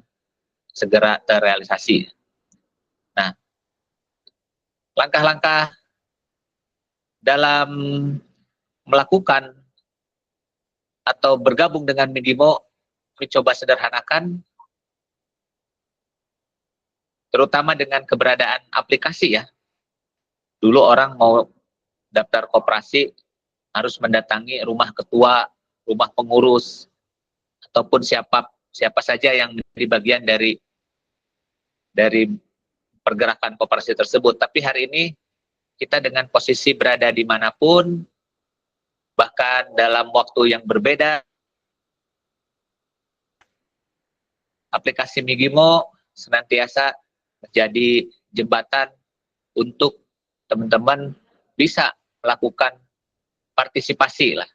segera terrealisasi. Nah, langkah-langkah dalam melakukan atau bergabung dengan Migimo mencoba sederhanakan, terutama dengan keberadaan aplikasi ya. Dulu orang mau daftar koperasi harus mendatangi rumah ketua, rumah pengurus, ataupun siapa saja yang menjadi bagian dari pergerakan koperasi tersebut. Tapi hari ini kita dengan posisi berada dimanapun, bahkan dalam waktu yang berbeda, aplikasi Migimo senantiasa menjadi jembatan untuk teman-teman bisa melakukan partisipasi lah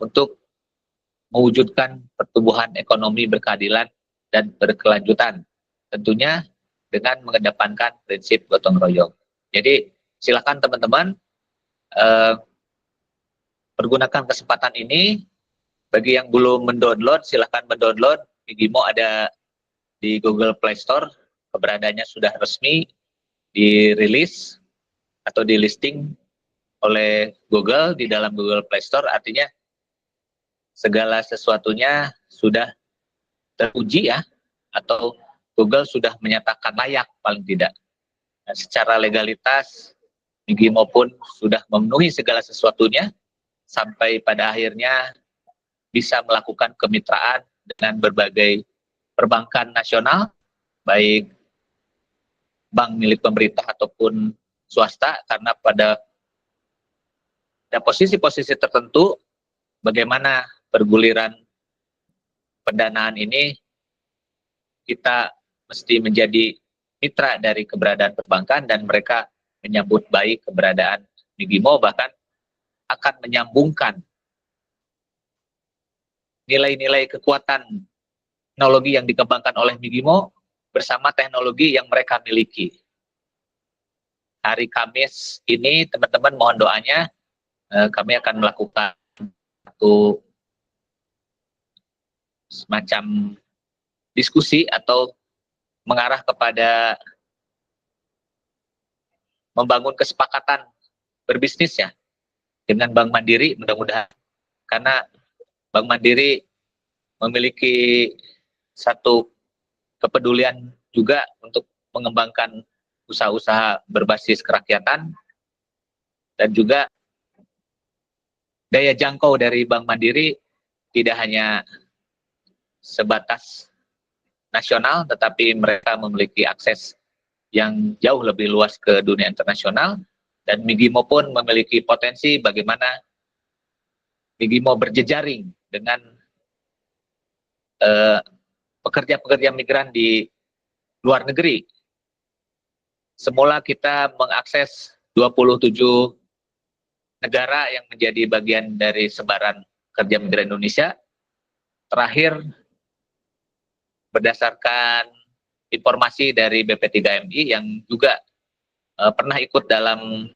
untuk mewujudkan pertumbuhan ekonomi berkeadilan dan berkelanjutan, tentunya dengan mengedepankan prinsip gotong royong. Jadi silakan teman-teman pergunakan kesempatan ini. Bagi yang belum mendownload, silakan mendownload. Migimo ada di Google Play Store, keberadaannya sudah resmi dirilis atau di listing oleh Google di dalam Google Play Store, artinya segala sesuatunya sudah teruji ya, atau Google sudah menyatakan layak paling tidak. Nah, secara legalitas Migimo pun sudah memenuhi segala sesuatunya sampai pada akhirnya bisa melakukan kemitraan dengan berbagai perbankan nasional, baik bank milik pemerintah ataupun swasta, karena pada posisi-posisi tertentu bagaimana perguliran pendanaan ini kita mesti menjadi mitra dari keberadaan perbankan, dan mereka menyambut baik keberadaan Migimo, bahkan akan menyambungkan nilai-nilai kekuatan teknologi yang dikembangkan oleh Migimo bersama teknologi yang mereka miliki. Hari Kamis ini teman-teman mohon doanya, kami akan melakukan satu semacam diskusi atau mengarah kepada membangun kesepakatan berbisnis ya dengan Bank Mandiri, mudah-mudahan, karena Bank Mandiri memiliki satu kepedulian juga untuk mengembangkan usaha-usaha berbasis kerakyatan, dan juga daya jangkau dari Bank Mandiri tidak hanya sebatas nasional, tetapi mereka memiliki akses yang jauh lebih luas ke dunia internasional, dan Migimo pun memiliki potensi bagaimana Migimo berjejaring dengan pekerja-pekerja migran di luar negeri. Semula kita mengakses 27 negara yang menjadi bagian dari sebaran kerja migran Indonesia. Terakhir, berdasarkan informasi dari BP3MI yang juga pernah ikut dalam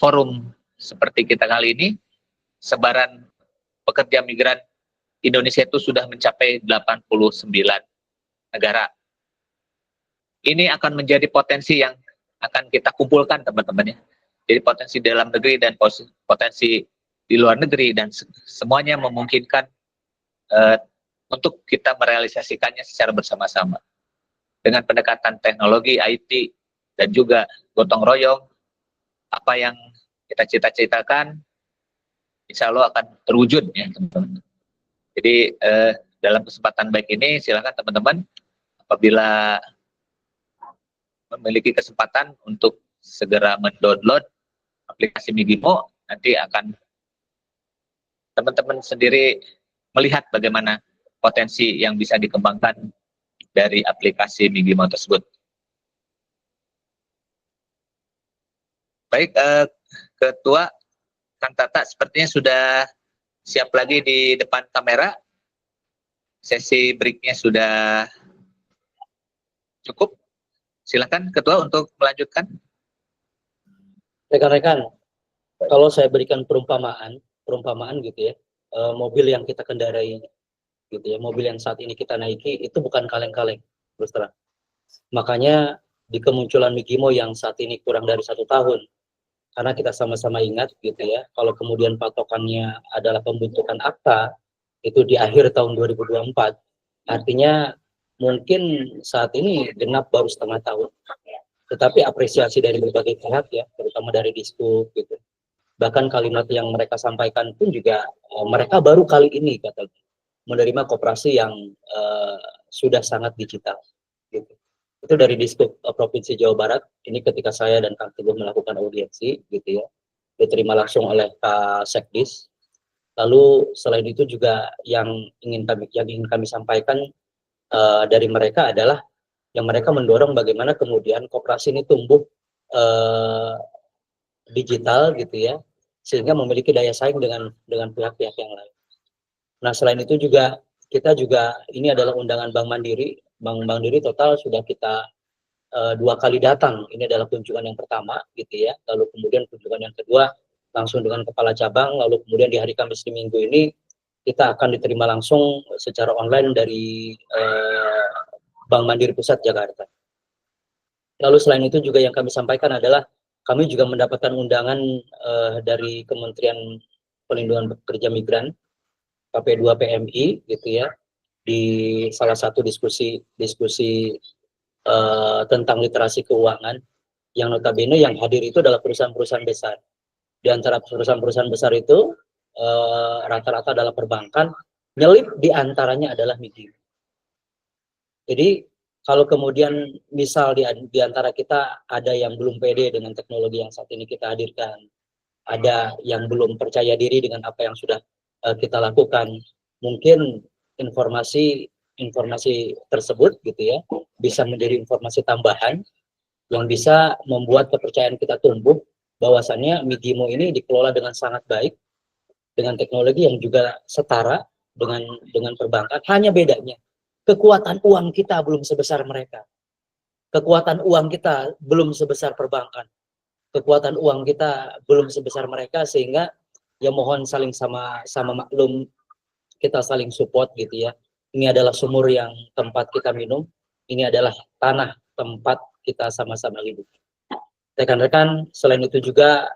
forum seperti kita kali ini, sebaran pekerja migran Indonesia itu sudah mencapai 89 negara. Ini akan menjadi potensi yang akan kita kumpulkan teman-teman ya. Jadi potensi dalam negeri dan potensi di luar negeri, dan semuanya memungkinkan untuk kita merealisasikannya secara bersama-sama. Dengan pendekatan teknologi, IT, dan juga gotong royong, apa yang kita cita-citakan, insya Allah akan terwujud ya teman-teman. Jadi dalam kesempatan baik ini, silakan teman-teman apabila memiliki kesempatan untuk segera mendownload aplikasi Migimo, nanti akan teman-teman sendiri melihat bagaimana potensi yang bisa dikembangkan dari aplikasi Migimo tersebut. Baik, Ketua Kang Tata sepertinya sudah siap lagi di depan kamera. Sesi breaknya sudah cukup. Silakan Ketua untuk melanjutkan. Rekan-rekan, kalau saya berikan perumpamaan gitu ya, mobil yang kita kendarai gitu ya, mobil yang saat ini kita naiki itu bukan kaleng-kaleng, terus terang. Makanya di kemunculan Migimo yang saat ini kurang dari 1 tahun, karena kita sama-sama ingat gitu ya, kalau kemudian patokannya adalah pembentukan akta itu di akhir tahun 2024, artinya mungkin saat ini genap baru setengah tahun. Tetapi apresiasi dari berbagai pihak ya, terutama dari Diskup gitu. Bahkan kalimat yang mereka sampaikan pun juga mereka baru kali ini kata menerima koperasi yang sudah sangat digital gitu. Itu dari Diskup Provinsi Jawa Barat. Ini ketika saya dan Kang Teguh melakukan audiensi gitu ya, diterima langsung oleh Pak Sekdis. Lalu selain itu juga yang ingin kami sampaikan dari mereka adalah yang mereka mendorong bagaimana kemudian koperasi ini tumbuh digital gitu ya, sehingga memiliki daya saing dengan pihak-pihak yang lain. Nah selain itu juga kita juga ini adalah undangan Bank Mandiri. Bank Mandiri total sudah kita 2 kali datang. Ini adalah kunjungan yang pertama gitu ya. Lalu kemudian kunjungan yang kedua langsung dengan kepala cabang. Lalu kemudian di hari Kamis di minggu ini kita akan diterima langsung secara online dari Bank Mandiri Pusat Jakarta. Lalu selain itu juga yang kami sampaikan adalah kami juga mendapatkan undangan dari Kementerian Perlindungan Pekerja Migran KP2 PMI gitu ya, di salah satu diskusi tentang literasi keuangan, yang notabene yang hadir itu adalah perusahaan-perusahaan besar. Di antara perusahaan-perusahaan besar itu rata-rata adalah perbankan, nyelip di antaranya adalah Migimo. Jadi kalau kemudian misal di antara kita ada yang belum pede dengan teknologi yang saat ini kita hadirkan, ada yang belum percaya diri dengan apa yang sudah kita lakukan, mungkin informasi tersebut gitu ya bisa menjadi informasi tambahan yang bisa membuat kepercayaan kita tumbuh bahwasannya Migimo ini dikelola dengan sangat baik, dengan teknologi yang juga setara dengan perbankan. Hanya bedanya kekuatan uang kita belum sebesar mereka, kekuatan uang kita belum sebesar perbankan, kekuatan uang kita belum sebesar mereka, sehingga ya mohon saling sama maklum, kita saling support gitu ya. Ini adalah sumur yang tempat kita minum, ini adalah tanah tempat kita sama-sama hidup. Rekan-rekan, selain itu juga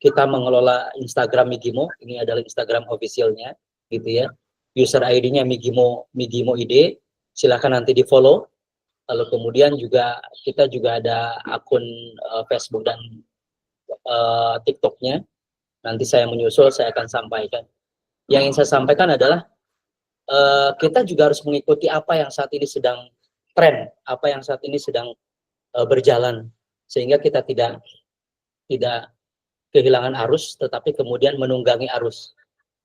kita mengelola Instagram Migimo, ini adalah Instagram officialnya gitu ya. User ID-nya Migimo ID, silakan nanti di follow. Lalu kemudian juga kita juga ada akun Facebook dan TikTok-nya. Nanti saya menyusul, saya akan sampaikan. Yang ingin saya sampaikan adalah kita juga harus mengikuti apa yang saat ini sedang tren, apa yang saat ini sedang berjalan, sehingga kita tidak kehilangan arus, tetapi kemudian menunggangi arus.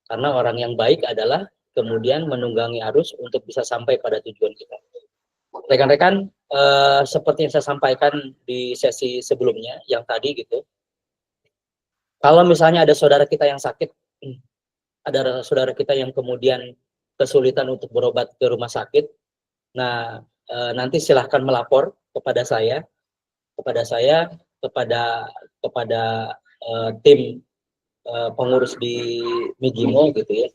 Karena orang yang baik adalah kemudian menunggangi arus untuk bisa sampai pada tujuan kita. Rekan-rekan, seperti yang saya sampaikan di sesi sebelumnya, yang tadi gitu, kalau misalnya ada saudara kita yang sakit, ada saudara kita yang kemudian kesulitan untuk berobat ke rumah sakit, nah nanti silahkan melapor kepada saya, kepada tim pengurus di Migimo gitu ya.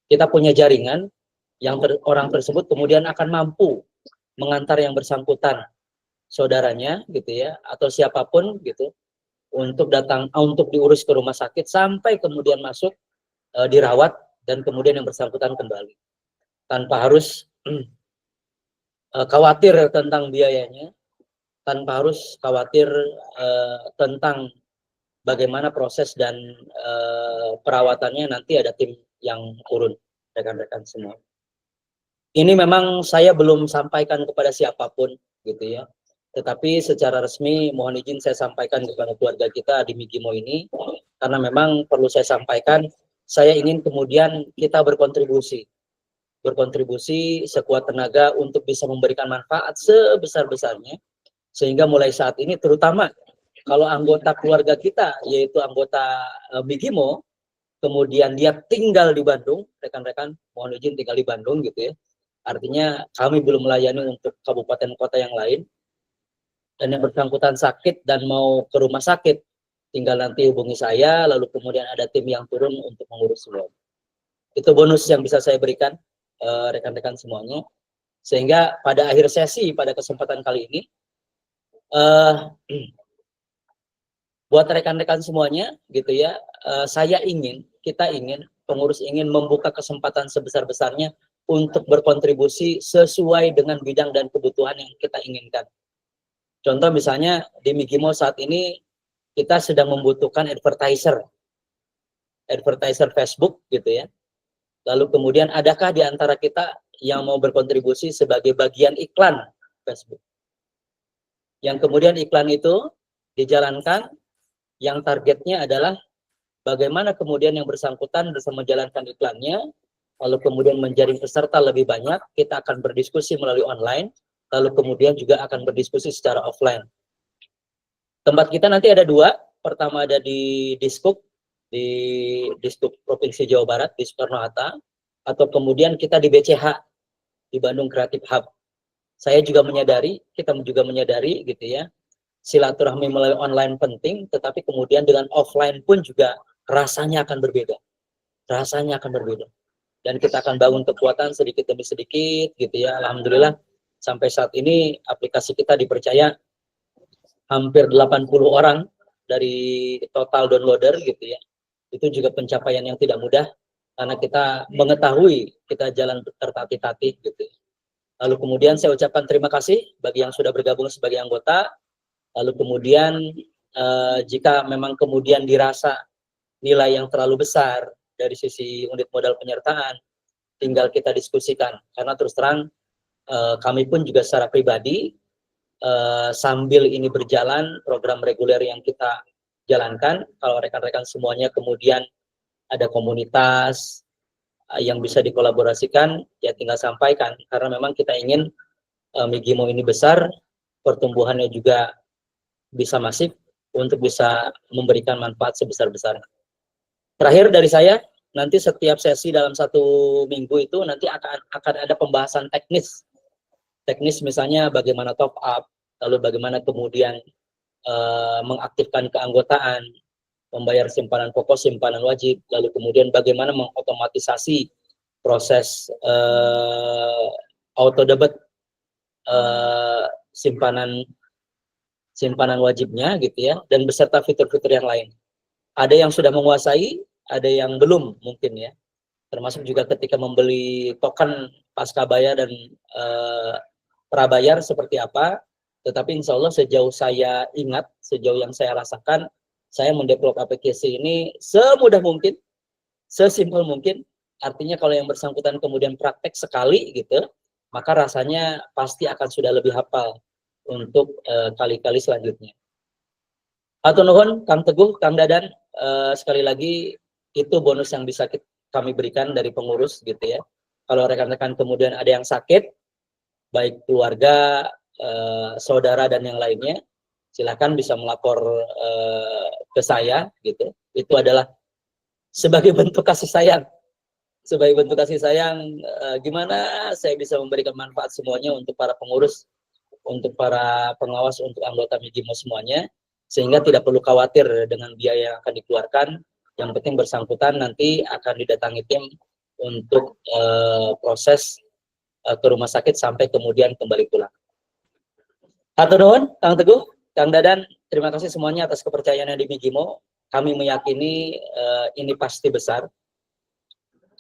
Kita punya jaringan yang orang tersebut kemudian akan mampu mengantar yang bersangkutan, saudaranya gitu ya, atau siapapun gitu, untuk datang, untuk diurus ke rumah sakit sampai kemudian masuk dirawat dan kemudian yang bersangkutan kembali, tanpa harus khawatir tentang biayanya, tanpa harus khawatir tentang bagaimana proses dan perawatannya. Nanti ada tim yang turun, rekan-rekan semua. Ini memang saya belum sampaikan kepada siapapun gitu ya, tetapi secara resmi mohon izin saya sampaikan kepada keluarga kita di Migimo ini, karena memang perlu saya sampaikan, saya ingin kemudian kita berkontribusi sekuat tenaga untuk bisa memberikan manfaat sebesar-besarnya, sehingga mulai saat ini, terutama kalau anggota keluarga kita, yaitu anggota Migimo, kemudian dia tinggal di Bandung, rekan-rekan mohon izin tinggal di Bandung gitu ya, artinya kami belum melayani untuk kabupaten kota yang lain, dan yang bersangkutan sakit dan mau ke rumah sakit, tinggal nanti hubungi saya, lalu kemudian ada tim yang turun untuk mengurus semua. Itu bonus yang bisa saya berikan rekan-rekan semuanya, sehingga pada akhir sesi pada kesempatan kali ini, buat rekan-rekan semuanya gitu ya, kita ingin, pengurus ingin membuka kesempatan sebesar-besarnya untuk berkontribusi sesuai dengan bidang dan kebutuhan yang kita inginkan. Contoh misalnya di Migimo saat ini kita sedang membutuhkan advertiser Facebook gitu ya. Lalu kemudian adakah di antara kita yang mau berkontribusi sebagai bagian iklan Facebook? Yang kemudian iklan itu dijalankan, yang targetnya adalah bagaimana kemudian yang bersangkutan bisa menjalankan iklannya, lalu kemudian menjaring peserta lebih banyak. Kita akan berdiskusi melalui online, lalu kemudian juga akan berdiskusi secara offline. Tempat kita nanti ada dua, pertama ada di Diskup Provinsi Jawa Barat, di Soekarno-Hatta, atau kemudian kita di BCH, di Bandung Creative Hub. Saya juga menyadari, kita juga menyadari gitu ya, silaturahmi melalui online penting, tetapi kemudian dengan offline pun juga rasanya akan berbeda. Dan kita akan bangun kekuatan sedikit demi sedikit gitu ya. Alhamdulillah sampai saat ini aplikasi kita dipercaya hampir 80 orang dari total downloader gitu ya. Itu juga pencapaian yang tidak mudah karena kita mengetahui kita jalan tertatih-tatih gitu. Lalu kemudian saya ucapkan terima kasih bagi yang sudah bergabung sebagai anggota. Lalu kemudian jika memang kemudian dirasa nilai yang terlalu besar dari sisi unit modal penyertaan, tinggal kita diskusikan. Karena terus terang kami pun juga secara pribadi sambil ini berjalan program reguler yang kita jalankan, kalau rekan-rekan semuanya kemudian ada komunitas yang bisa dikolaborasikan, ya tinggal sampaikan. Karena memang kita ingin Migimo ini besar, pertumbuhannya juga bisa masif untuk bisa memberikan manfaat sebesar-besarnya. Terakhir dari saya, nanti setiap sesi dalam 1 minggu itu nanti akan ada pembahasan teknis. Teknis misalnya bagaimana top up, lalu bagaimana kemudian mengaktifkan keanggotaan, membayar simpanan pokok, simpanan wajib, lalu kemudian bagaimana mengotomatisasi proses auto debit simpanan wajibnya gitu ya, dan beserta fitur-fitur yang lain. Ada yang sudah menguasai, ada yang belum mungkin ya. Termasuk juga ketika membeli token pasca bayar dan prabayar seperti apa. Tetapi insya Allah sejauh saya ingat, sejauh yang saya rasakan, saya mendevelop aplikasi ini semudah mungkin, sesimpel mungkin. Artinya kalau yang bersangkutan kemudian praktek sekali gitu, maka rasanya pasti akan sudah lebih hafal untuk kali-kali selanjutnya. Atur nuhun Kang Teguh, Kang Dadan, sekali lagi itu bonus yang bisa kami berikan dari pengurus gitu ya. Kalau rekan-rekan kemudian ada yang sakit, baik keluarga, saudara dan yang lainnya, silakan bisa melapor ke saya gitu. Itu adalah sebagai bentuk kasih sayang. Sebagai bentuk kasih sayang, gimana saya bisa memberikan manfaat semuanya untuk para pengurus, untuk para pengawas, untuk anggota Migimo semuanya, sehingga tidak perlu khawatir dengan biaya yang akan dikeluarkan. Yang penting bersangkutan nanti akan didatangi tim untuk proses ke rumah sakit sampai kemudian kembali pulang. Hatur nuhun, Kang Teguh, Kang Dadan, terima kasih semuanya atas kepercayaannya di Migimo. Kami meyakini ini pasti besar.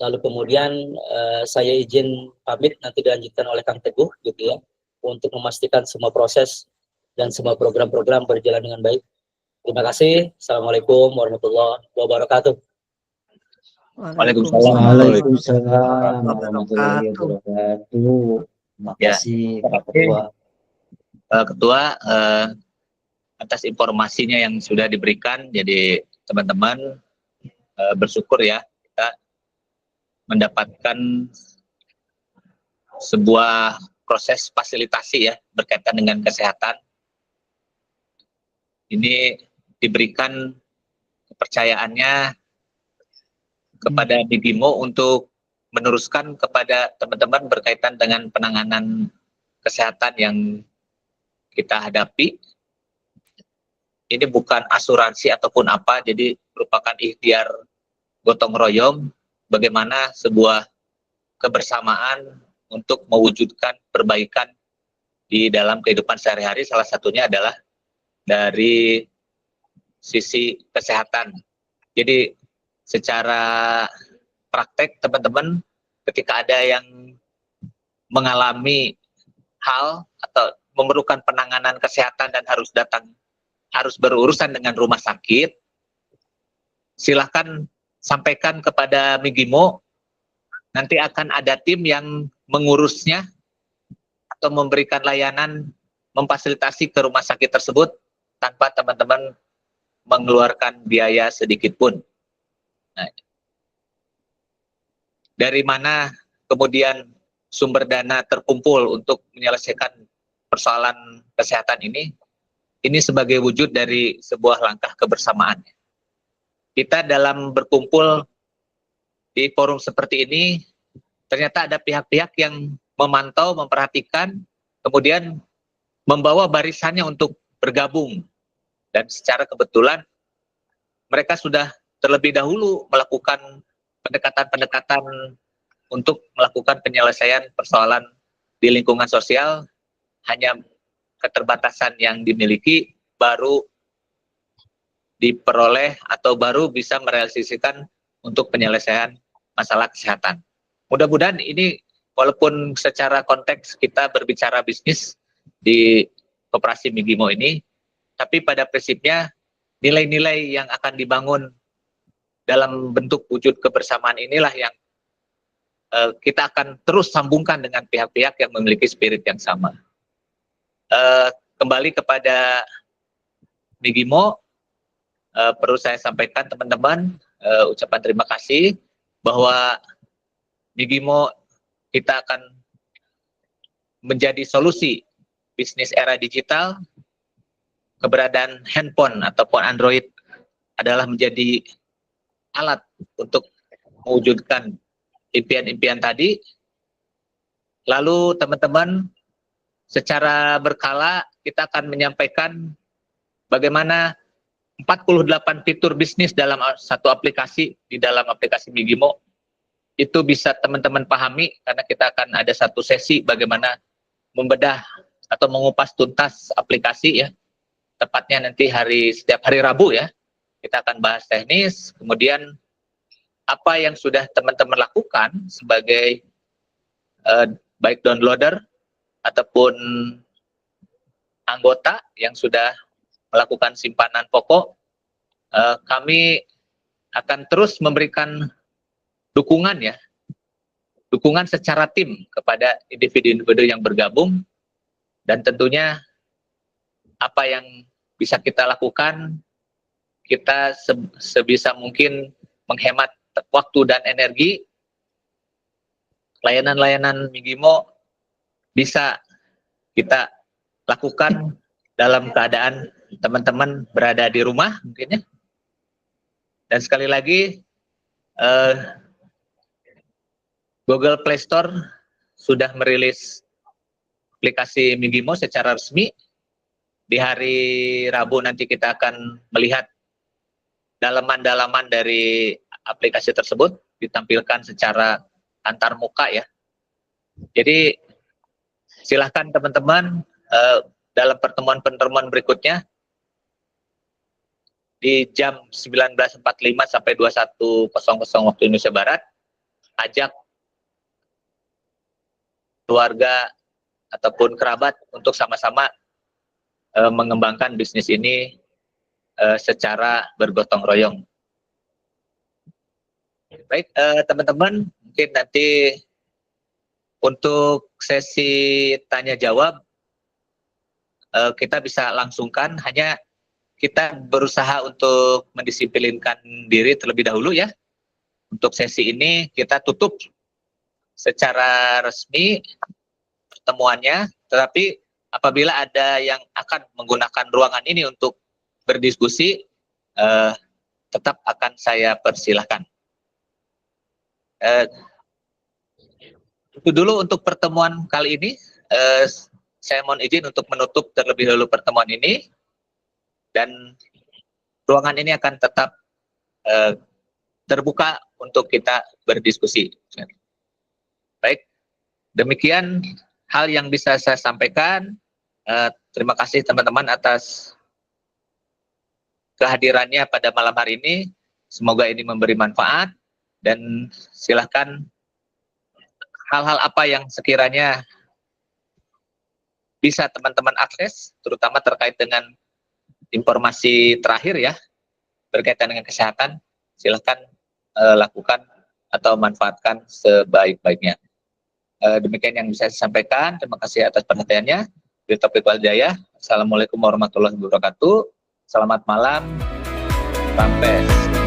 Lalu kemudian saya izin pamit, nanti dilanjutkan oleh Kang Teguh gitu ya, untuk memastikan semua proses dan semua program-program berjalan dengan baik. Terima kasih. Assalamualaikum warahmatullahi wabarakatuh. Waalaikumsalam. Waalaikumsalam warahmatullahi wabarakatuh. Terima kasih Pak Ketua. Ketua, atas informasinya yang sudah diberikan, jadi teman-teman bersyukur ya kita mendapatkan sebuah proses fasilitasi ya berkaitan dengan kesehatan. Ini diberikan kepercayaannya kepada Migimo untuk meneruskan kepada teman-teman berkaitan dengan penanganan kesehatan yang kita hadapi. Ini bukan asuransi ataupun apa, jadi merupakan ikhtiar gotong royong bagaimana sebuah kebersamaan untuk mewujudkan perbaikan di dalam kehidupan sehari-hari. Salah satunya adalah dari sisi kesehatan. Jadi secara praktek teman-teman ketika ada yang mengalami hal atau memerlukan penanganan kesehatan dan harus berurusan dengan rumah sakit, silahkan sampaikan kepada Migimo, nanti akan ada tim yang mengurusnya atau memberikan layanan memfasilitasi ke rumah sakit tersebut tanpa teman-teman mengeluarkan biaya sedikit pun. Nah, dari mana kemudian sumber dana terkumpul untuk menyelesaikan persoalan kesehatan ini sebagai wujud dari sebuah langkah kebersamaan. Kita dalam berkumpul di forum seperti ini, ternyata ada pihak-pihak yang memantau, memperhatikan, kemudian membawa barisannya untuk bergabung. Dan secara kebetulan mereka sudah terlebih dahulu melakukan pendekatan-pendekatan untuk melakukan penyelesaian persoalan di lingkungan sosial. Hanya keterbatasan yang dimiliki baru diperoleh atau baru bisa merealisasikan untuk penyelesaian masalah kesehatan. Mudah-mudahan ini walaupun secara konteks kita berbicara bisnis di Koperasi Migimo ini, tapi pada prinsipnya nilai-nilai yang akan dibangun dalam bentuk wujud kebersamaan inilah yang kita akan terus sambungkan dengan pihak-pihak yang memiliki spirit yang sama. Kembali kepada Migimo, perlu saya sampaikan teman-teman, ucapan terima kasih bahwa Migimo kita akan menjadi solusi bisnis era digital. Keberadaan handphone ataupun Android adalah menjadi alat untuk mewujudkan impian-impian tadi. Lalu teman-teman, secara berkala kita akan menyampaikan bagaimana 48 fitur bisnis dalam satu aplikasi, di dalam aplikasi Migimo. Itu bisa teman-teman pahami karena kita akan ada satu sesi bagaimana membedah atau mengupas tuntas aplikasi ya. Tepatnya nanti setiap hari Rabu ya. Kita akan bahas teknis, kemudian apa yang sudah teman-teman lakukan sebagai baik downloader ataupun anggota yang sudah melakukan simpanan pokok, kami akan terus memberikan dukungan ya, dukungan secara tim kepada individu-individu yang bergabung, dan tentunya apa yang bisa kita lakukan, kita sebisa mungkin menghemat waktu dan energi. Layanan-layanan Migimo bisa kita lakukan dalam keadaan teman-teman berada di rumah mungkin ya. Dan sekali lagi, Google Play Store sudah merilis aplikasi Migimo secara resmi. Di hari Rabu nanti kita akan melihat dalaman-dalaman dari aplikasi tersebut ditampilkan secara antar muka ya. Jadi silahkan teman-teman dalam pertemuan-pertemuan berikutnya di jam 19.45 sampai 21.00 waktu Indonesia Barat, ajak keluarga ataupun kerabat untuk sama-sama mengembangkan bisnis ini secara bergotong royong. Baik, teman-teman, mungkin nanti untuk sesi tanya jawab kita bisa langsungkan, hanya kita berusaha untuk mendisiplinkan diri terlebih dahulu ya. Untuk sesi ini kita tutup secara resmi pertemuannya, tetapi apabila ada yang akan menggunakan ruangan ini untuk berdiskusi, tetap akan saya persilahkan. Itu dulu untuk pertemuan kali ini. Saya mohon izin untuk menutup terlebih dahulu pertemuan ini, dan ruangan ini akan tetap terbuka untuk kita berdiskusi. Baik, demikian hal yang bisa saya sampaikan. Terima kasih teman-teman atas kehadirannya pada malam hari ini. Semoga ini memberi manfaat, dan silahkan hal-hal apa yang sekiranya bisa teman-teman akses, terutama terkait dengan informasi terakhir ya, berkaitan dengan kesehatan, silahkan lakukan atau manfaatkan sebaik-baiknya. Demikian yang bisa saya sampaikan. Terima kasih atas perhatiannya. Dari Taufik Waljaya. Assalamualaikum warahmatullahi wabarakatuh. Selamat malam. Sampes.